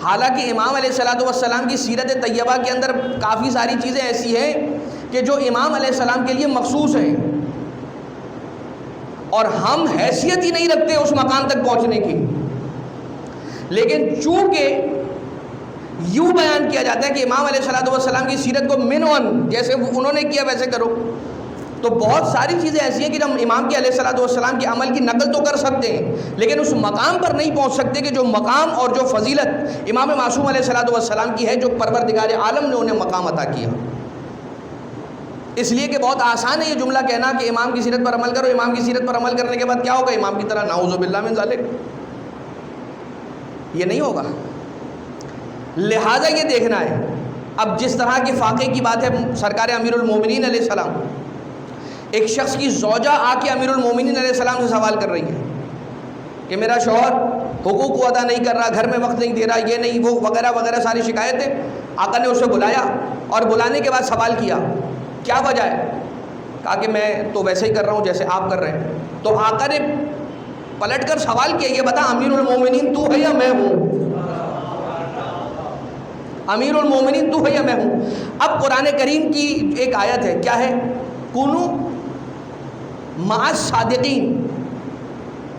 حالانکہ امام علیہ السلام کی سیرت طیبہ کے اندر کافی ساری چیزیں ایسی ہیں کہ جو امام علیہ السلام کے لیے مخصوص ہیں، اور ہم حیثیت ہی نہیں رکھتے اس مقام تک پہنچنے کی۔ لیکن چونکہ یوں بیان کیا جاتا ہے کہ امام علیہ السلام کی سیرت کو منون، جیسے انہوں نے کیا ویسے کرو، تو بہت ساری چیزیں ایسی ہیں کہ جب امام کے علیہ السلام کے عمل کی نقل تو کر سکتے ہیں، لیکن اس مقام پر نہیں پہنچ سکتے کہ جو مقام اور جو فضیلت امام معصوم علیہ السلام کی ہے، جو پروردگار عالم نے انہیں مقام عطا کیا۔ اس لیے کہ بہت آسان ہے یہ جملہ کہنا کہ امام کی سیرت پر عمل کرو، امام کی سیرت پر عمل کرنے کے بعد کیا ہوگا؟ امام کی طرح نعوذ باللہ من ذالک، یہ نہیں ہوگا۔ لہٰذا یہ دیکھنا ہے، اب جس طرح کے فاقے کی بات ہے، سرکار امیر المومنین علیہ السلام، ایک شخص کی زوجہ آ کے امیر المومنین علیہ السلام سے سوال کر رہی ہے کہ میرا شوہر حقوق کو ادا نہیں کر رہا، گھر میں وقت نہیں دے رہا، یہ نہیں وہ وغیرہ وغیرہ ساری شکایتیں۔ آقا نے اسے بلایا اور بلانے کے بعد سوال کیا، کیا وجہ ہے؟ کہا کہ میں تو ویسے ہی کر رہا ہوں جیسے آپ کر رہے ہیں۔ تو آقا نے پلٹ کر سوال کیا، یہ بتا امیر المومنین تو ہے یا میں ہوں؟ امیر المومنین تو ہے یا میں ہوں؟ اب قرآن کریم کی ایک آیت ہے، کیا ہے؟ کونو مع الصادقین،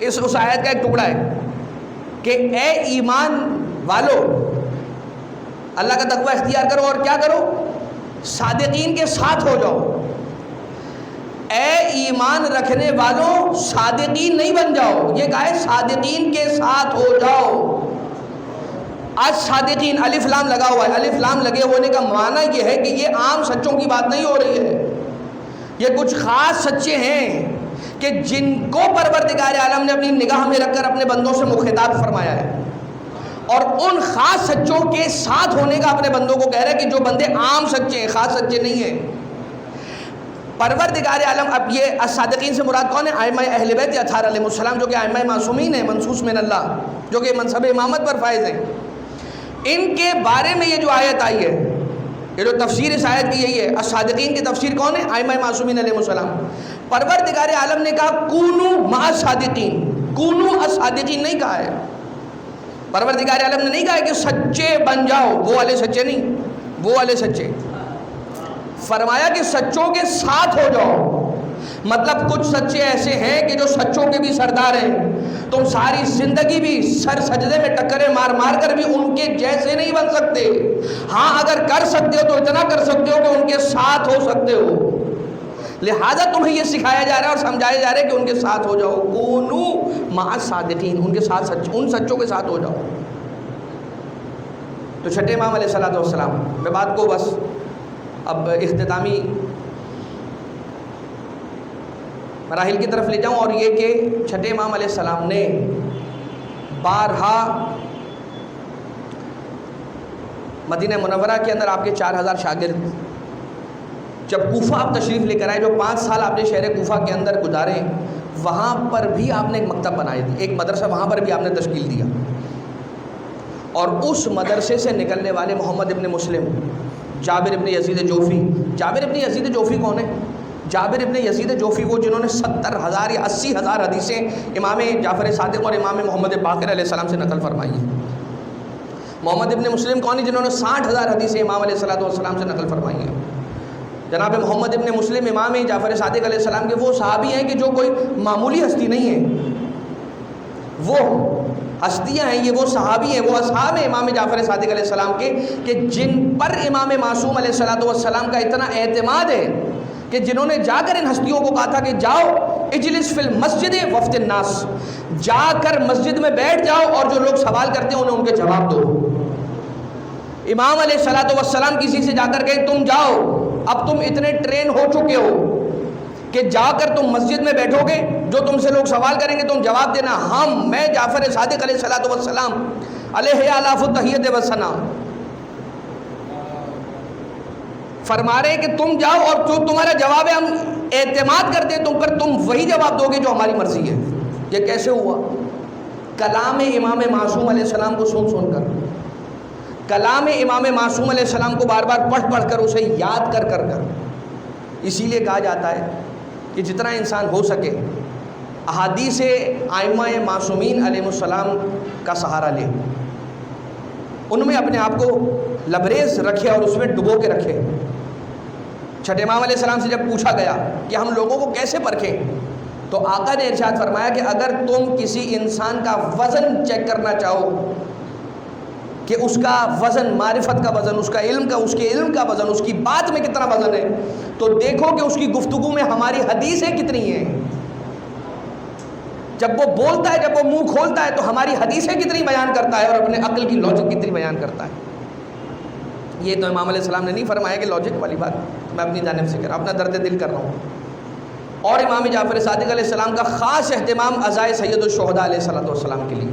اس آیت کا ایک ٹکڑا ہے کہ اے ایمان والو، اللہ کا تقوی اختیار کرو اور کیا کرو؟ صادقین کے ساتھ ہو جاؤ۔ اے ایمان رکھنے والوں، صادقین نہیں بن جاؤ، یہ کہا ہے صادقین کے ساتھ ہو جاؤ۔ آج صادقین الف لام لگا ہوا ہے، الف لام لگے ہونے کا معنی یہ ہے کہ یہ عام سچوں کی بات نہیں ہو رہی ہے، یہ کچھ خاص سچے ہیں کہ جن کو پروردگار عالم نے اپنی نگاہ میں رکھ کر اپنے بندوں سے مخاطب فرمایا ہے، اور ان خاص سچوں کے ساتھ ہونے کا اپنے بندوں کو کہہ رہا ہے کہ جو بندے عام سچے ہیں، خاص سچے نہیں ہیں۔ پروردگار عالم، اب یہ الصادقین سے مراد کون ہے؟ ائمہ اہل بیت اطہار علیہ السلام، جو کہ ائمہ معصومین ہیں، منصوص من اللہ، جو کہ منصب امامت پر فائز ہیں۔ ان کے بارے میں یہ جو آیت آئی ہے، یہ جو تفسیر اس آیت کی یہی ہے۔ الصادقین کی تفسیر کون ہے؟ ائمہ معصومین علیہ السلام۔ پروردگار عالم نے کہا کونو مع الصادقین، کونو الصادقین نہیں کہا ہے۔ پروردگار عالم نے نہیں کہا ہے کہ سچے بن جاؤ، وہ والے سچے نہیں، وہ والے سچے، فرمایا کہ سچوں کے ساتھ ہو جاؤ۔ مطلب کچھ سچے ایسے ہیں کہ جو سچوں کے بھی سردار ہیں، تم ساری زندگی بھی سر سجدے میں ٹکرے مار مار کر بھی ان کے جیسے نہیں بن سکتے، ہاں اگر کر سکتے ہو تو اتنا کر سکتے ہو کہ ان کے ساتھ ہو سکتے ہو۔ لہٰذا تمہیں یہ سکھایا جا رہا ہے اور سمجھایا جا رہا ہے کہ ان کے ساتھ ہو جاؤ، کونو مع الصادقین، ان کے ساتھ ان سچوں کے ساتھ ہو جاؤ۔ تو چھٹے امام علیہ السلام، میں بات کو بس اب اختتامی مراحل کی طرف لے جاؤں، اور یہ کہ چھٹے امام علیہ السلام نے بارہا مدینہ منورہ کے اندر آپ کے 4000 شاگرد، جب کوفہ آپ تشریف لے کر آئے، جو 5 سال آپ نے شہر کوفہ کے اندر گزارے، وہاں پر بھی آپ نے ایک مکتب بنائی تھی، ایک مدرسہ وہاں پر بھی آپ نے تشکیل دیا، اور اس مدرسے سے نکلنے والے محمد ابن مسلم، جابر ابن یزید جوفی۔ جابر ابن یزید جوفی کون ہے؟ جابر ابن یزید جوفی وہ جنہوں نے 70,000 یا 80,000 حدیثیں امام جعفر صادق اور امام محمد باقر علیہ السلام سے نقل فرمائی ہیں۔ محمد ابن مسلم کون ہے؟ جنہوں نے 60,000 حدیثیں امام علیہ السلام سے نقل فرمائی ہیں۔ جناب محمد ابن مسلم امام جعفر صادق علیہ السلام کے وہ صحابی ہیں کہ جو کوئی معمولی ہستی نہیں ہے، وہ ہستیاں ہیں، یہ وہ صحابی ہیں، وہ اصحاب ہیں امام جعفر صادق علیہ السلام کے، کہ جن پر امام معصوم علیہ السلام کا اتنا اعتماد ہے کہ جنہوں نے جا کر ان ہستیوں کو کہا تھا کہ جاؤ اجلس فی المسجد وفد الناس، جا کر مسجد میں بیٹھ جاؤ اور جو لوگ سوال کرتے ہیں انہیں ان کے جواب دو۔ امام علیہ السلام کسی سے جا کر کہیں تم جاؤ، اب تم اتنے ٹرین ہو چکے ہو کہ جا کر تم مسجد میں بیٹھو گے، جو تم سے لوگ سوال کریں گے تم جواب دینا میں جعفر صادق علیہ الصلوۃ والسلام علیہ آلاف التحیت و ثنا، فرما رہے ہیں کہ تم جاؤ اور جو تمہارا جواب ہے ہم اعتماد کرتے ہیں تم پر، تم وہی جواب دو گے جو ہماری مرضی ہے۔ یہ کیسے ہوا؟ کلام امام معصوم علیہ السلام کو سن کر، کلام امام معصوم علیہ السلام کو بار بار پڑھ کر اسے یاد کر۔ اسی لیے کہا جاتا ہے کہ جتنا انسان ہو سکے احادیث ائمہ معصومین علیہ السلام کا سہارا لے، ان میں اپنے آپ کو لبریز رکھے اور اس میں ڈبو کے رکھے۔ چھٹے امام علیہ السلام سے جب پوچھا گیا کہ ہم لوگوں کو کیسے پرکھیں، تو آقا نے ارشاد فرمایا کہ اگر تم کسی انسان کا وزن چیک کرنا چاہو کہ اس کا وزن، معرفت کا وزن، اس کے علم کا وزن، اس کی بات میں کتنا وزن ہے، تو دیکھو کہ اس کی گفتگو میں ہماری حدیثیں کتنی ہیں۔ جب وہ بولتا ہے، جب وہ منہ کھولتا ہے تو ہماری حدیثیں کتنی بیان کرتا ہے اور اپنے عقل کی لاجک کتنی بیان کرتا ہے۔ یہ تو امام علیہ السلام نے نہیں فرمایا کہ لاجک والی بات میں اپنی جانب سے کر رہا ہوں، اپنا درد دل کر رہا ہوں۔ اور امام جعفر صادق علیہ السلام کا خاص اہتمام عزائے سید الشہداء علیہ السلام کے لیے،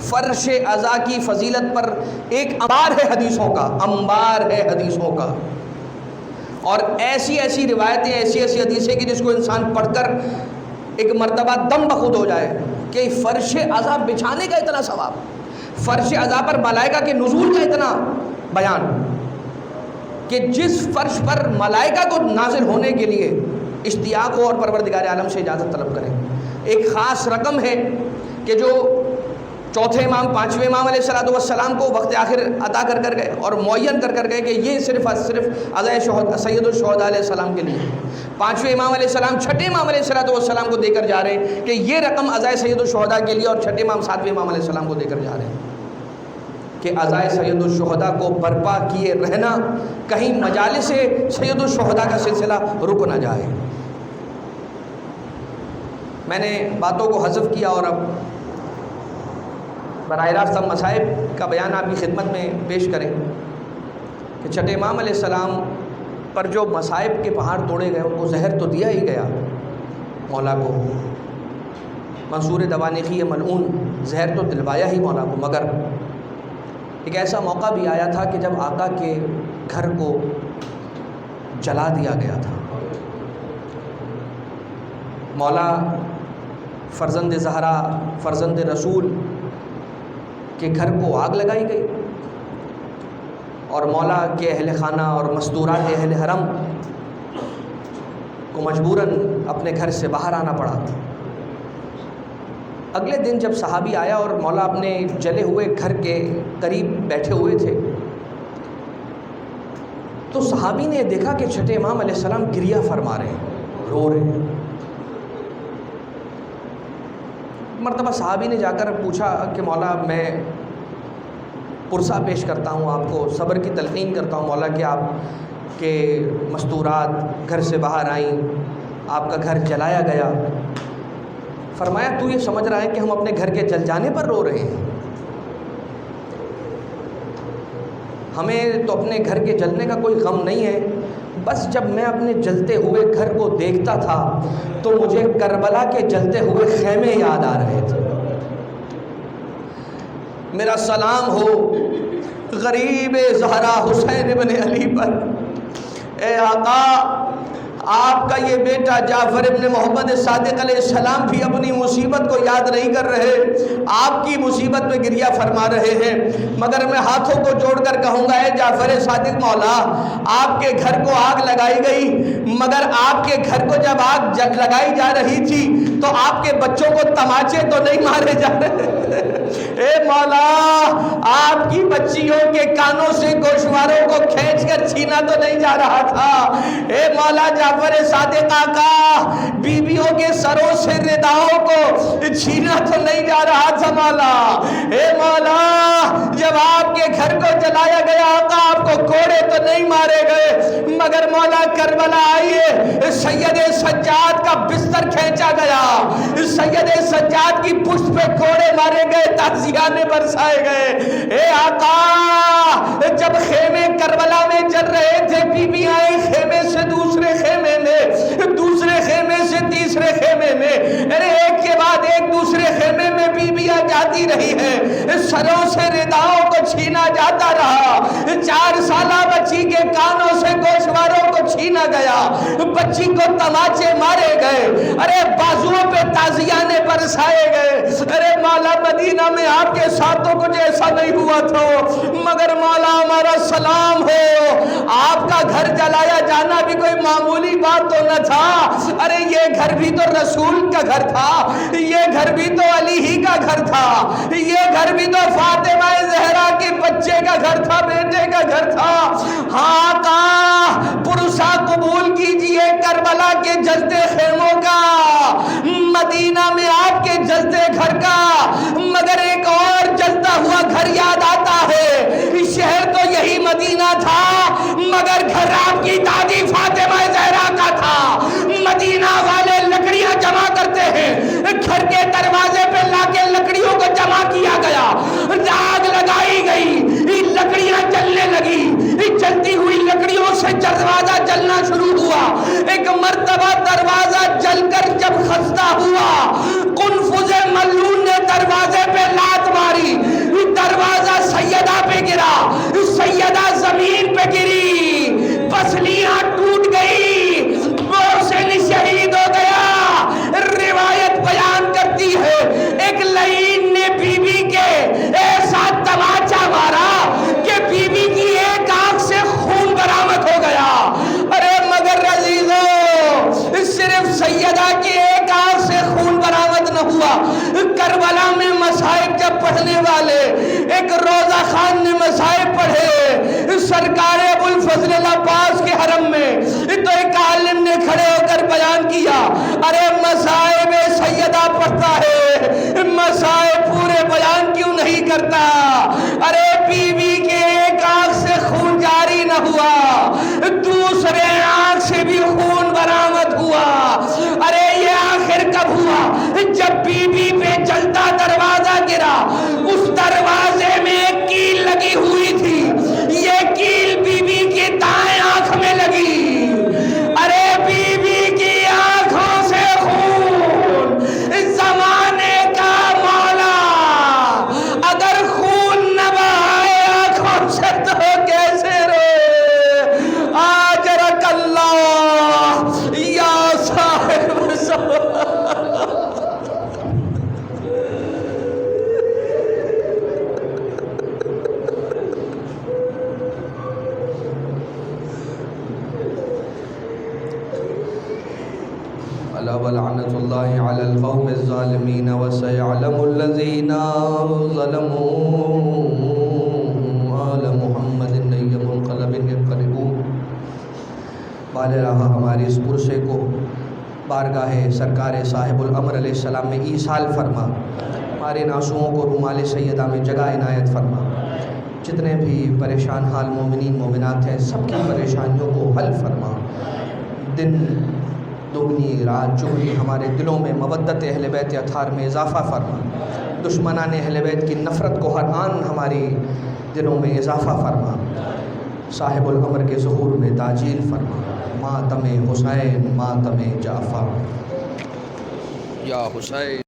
فرش عزا کی فضیلت پر ایک انبار ہے حدیثوں کا، اور ایسی روایتیں، ایسی حدیثیں کہ جس کو انسان پڑھ کر ایک مرتبہ دم بخود ہو جائے کہ فرش عزا بچھانے کا اتنا ثواب، فرش عزا پر ملائکہ کے نزول کا اتنا بیان، کہ جس فرش پر ملائکہ کو نازل ہونے کے لیے اشتیاق ہو اور پروردگار عالم سے اجازت طلب کریں۔ ایک خاص رقم ہے کہ جو چوتھے امام، پانچویں امام علیہ الصلوۃ والسلام کو وقت آخر عطا کر گئے اور معین کر گئے کہ یہ صرف عزائے سید الشہداء علیہ السلام کے لیے۔ پانچویں امام علیہ السلام چھٹے امام علیہ الصلوۃ والسلام کو دے کر جا رہے ہیں کہ یہ رقم عزائے سید الشہداء کے لیے، اور چھٹے امام ساتویں امام علیہ السلام کو دے کر جا رہے ہیں کہ عزائے سید الشہداء کو برپا کیے رہنا، کہیں مجالس سید الشہداء کا سلسلہ رک نہ جائے۔ میں نے باتوں کو حذف کیا اور اب براہ راست ہم مصائب کا بیان آپ کی خدمت میں پیش کریں کہ چھٹے امام علیہ السلام پر جو مصائب کے پہاڑ توڑے گئے، ان کو زہر تو دیا ہی گیا مولا کو، منصور دوانیخی ملعون زہر تو دلوایا ہی مولا کو، مگر ایک ایسا موقع بھی آیا تھا کہ جب آقا کے گھر کو جلا دیا گیا تھا۔ مولا فرزند زہرا، فرزند رسول کے گھر کو آگ لگائی گئی، اور مولا کے اہل خانہ اور مستورات اہل حرم کو مجبوراً اپنے گھر سے باہر آنا پڑا۔ اگلے دن جب صحابی آیا اور مولا اپنے جلے ہوئے گھر کے قریب بیٹھے ہوئے تھے، تو صحابی نے دیکھا کہ چھٹے امام علیہ السلام گریہ فرما رہے ہیں، رو رہے ہیں۔ مرتبہ صحابی نے جا کر پوچھا کہ مولا میں پرسہ پیش کرتا ہوں آپ کو، صبر کی تلقین کرتا ہوں مولا کہ آپ کے مستورات گھر سے باہر آئیں، آپ کا گھر جلایا گیا۔ فرمایا تو یہ سمجھ رہا ہے کہ ہم اپنے گھر کے جل جانے پر رو رہے ہیں؟ ہمیں تو اپنے گھر کے جلنے کا کوئی غم نہیں ہے، بس جب میں اپنے جلتے ہوئے گھر کو دیکھتا تھا تو مجھے کربلا کے جلتے ہوئے خیمے یاد آ رہے تھے۔ میرا سلام ہو غریب زہرا حسین ابن علی پر، اے آقا آپ کا یہ بیٹا جعفر ابن محمد صادق علیہ السلام بھی اپنی مصیبت کو یاد نہیں کر رہے، آپ کی مصیبت میں گریہ فرما رہے ہیں، مگر میں ہاتھوں کو جوڑ کر کہوں گا اے جعفر صادق مولا، آپ کے گھر کو آگ لگائی گئی، مگر آپ کے گھر کو جب آگ لگائی جا رہی تھی تو آپ کے بچوں کو تماچے تو نہیں مارے جا رہے، اے مولا آپ کی بچیوں کے کانوں سے گوشواروں کو کھینچ کر چھینا تو نہیں جا رہا تھا، اے مولا جعفر صادق آقا بیویوں کے سروں سے رداؤں کو چھینا تو نہیں جا رہا تھا مولا، اے مولا جب آپ کے گھر کو جلایا گیا آقا آپ کو کوڑے تو نہیں مارے گئے، مگر مولا کربلا آئیے سید سجاد کا بستر کھینچا گیا، سید سجاد کی پشت پہ کوڑے مارے گئے، تعزیانے برسائے گئے، اے آقا جب خیمے کربلا میں جل رہے تھے بیویاں آئیں خیمے سے دوسرے خیمے میں، دوسرے جاتی رہی ہے، سروں سے رداؤں کو چھینا جاتا رہا، 4 سالہ بچی کے کانوں سے گوشواروں کو چھینا گیا، بچی کو تماچے مارے گئے، ارے بازوؤں پہ تازیانے برسائے گئے۔ ارے مولا مدینہ میں آپ کے ساتھ تو کچھ ایسا نہیں ہوا تھا، مگر مولا ہمارا سلام ہو، آپ کا گھر جلایا جانا بھی کوئی معمولی بات تو نہ تھا۔ ارے یہ گھر بھی تو رسول کا گھر تھا، یہ گھر بھی تو علی ہی کا گھر تھا، یہ گھر بھی تو فاطمہ زہرا کے بچے کا گھر تھا، بیٹے کا گھر تھا۔ ہاں کا پرسا قبول کیجئے کربلا کے جلتے خیموں کا، مدینہ میں آپ کے جلتے گھر کا، مگر ایک اور جلتا ہوا گھر یاد آتا ہے۔ شہر تو یہی مدینہ تھا، مگر گھر آپ کی دادی فاطمہ زہرا کا تھا۔ مدینہ والے لکڑیاں جمع کرتے ہیں، گھر کے دروازے پہ لا کے لکڑیوں کو جمع کیا گیا، آگ لگائی گئی، لکڑیاں جلنے لگی، جلتی ہوئی لکڑیوں سے دروازہ جلنا شروع ہوا۔ ایک مرتبہ دروازہ جل کر جب خستہ ہوا، قنفذ ملعون نے دروازے پہ لات ماری، دروازہ سیدہ پہ گرا، سیدہ زمین پہ گری، پسلیاں ٹوٹ گئی، محسن شہید ہو گیا۔ روایت بیان کرتی ہے ایک لعین نے بی بی کے ایسا تماچا مارا کہ بی بی کی ایک آنکھ سے خون برآمد ہو گیا۔ ارے مگر عزیزو، صرف سیدہ کی ایک آنکھ سے خون برآمد نہ ہوا، کربلا میں مصائب جب پڑھنے والے ایک روزہ خان نے مصائب پڑھے سرکار ابوالفضل العباس کے حرم میں، تو ایک عالم نے کھڑے ہو کر بیان کیا، ارے مصائب سیدہ پڑھتا ہے، مصائب پورے بیان کیوں نہیں کرتا؟ ارے بی بی کے ایک آنکھ سے خون جاری نہ ہوا، دوسرے آنکھ سے بھی خون برآمد ہوا۔ ارے یہ آخر کب ہوا؟ جب بی بی پہ جلتا دروازہ گرا، اس دروازے میں ایک کیل لگی ہوئی تھی، یہ کیل بی بی کی دائیں آنکھ میں لگی۔ ارے بی بی کی آنکھوں سے خون، زمانے کا مولا اگر خون نہ بہائے آنکھوں سے تو کیسے روئے؟ آجرک اللہ یا صاحب ألا ولعنة الله على القوم الظالمين وسيعلم الذين ظلموا آل محمد أي منقلب ينقلبون۔ بالراہ ہمارے اس پرسے کو بارگاہ سرکار صاحب الامر علیہ السلام میں ایصال فرما، ہمارے ناسوؤں کو رومال سیدہ میں جگہ عنایت فرما، جتنے بھی پریشان حال مومنین مومنات ہیں سب کی پریشانیوں کو حل فرما، دن دگنی رات چگنی ہمارے دلوں میں مودت اہل بیت اطہار میں اضافہ فرما، دشمنان اہل بیت کی نفرت کو ہر آن ہماری دلوں میں اضافہ فرما، صاحب الامر کے ظہور میں تاجیل فرما، ماتم حسین ماتم جعفر یا حسین۔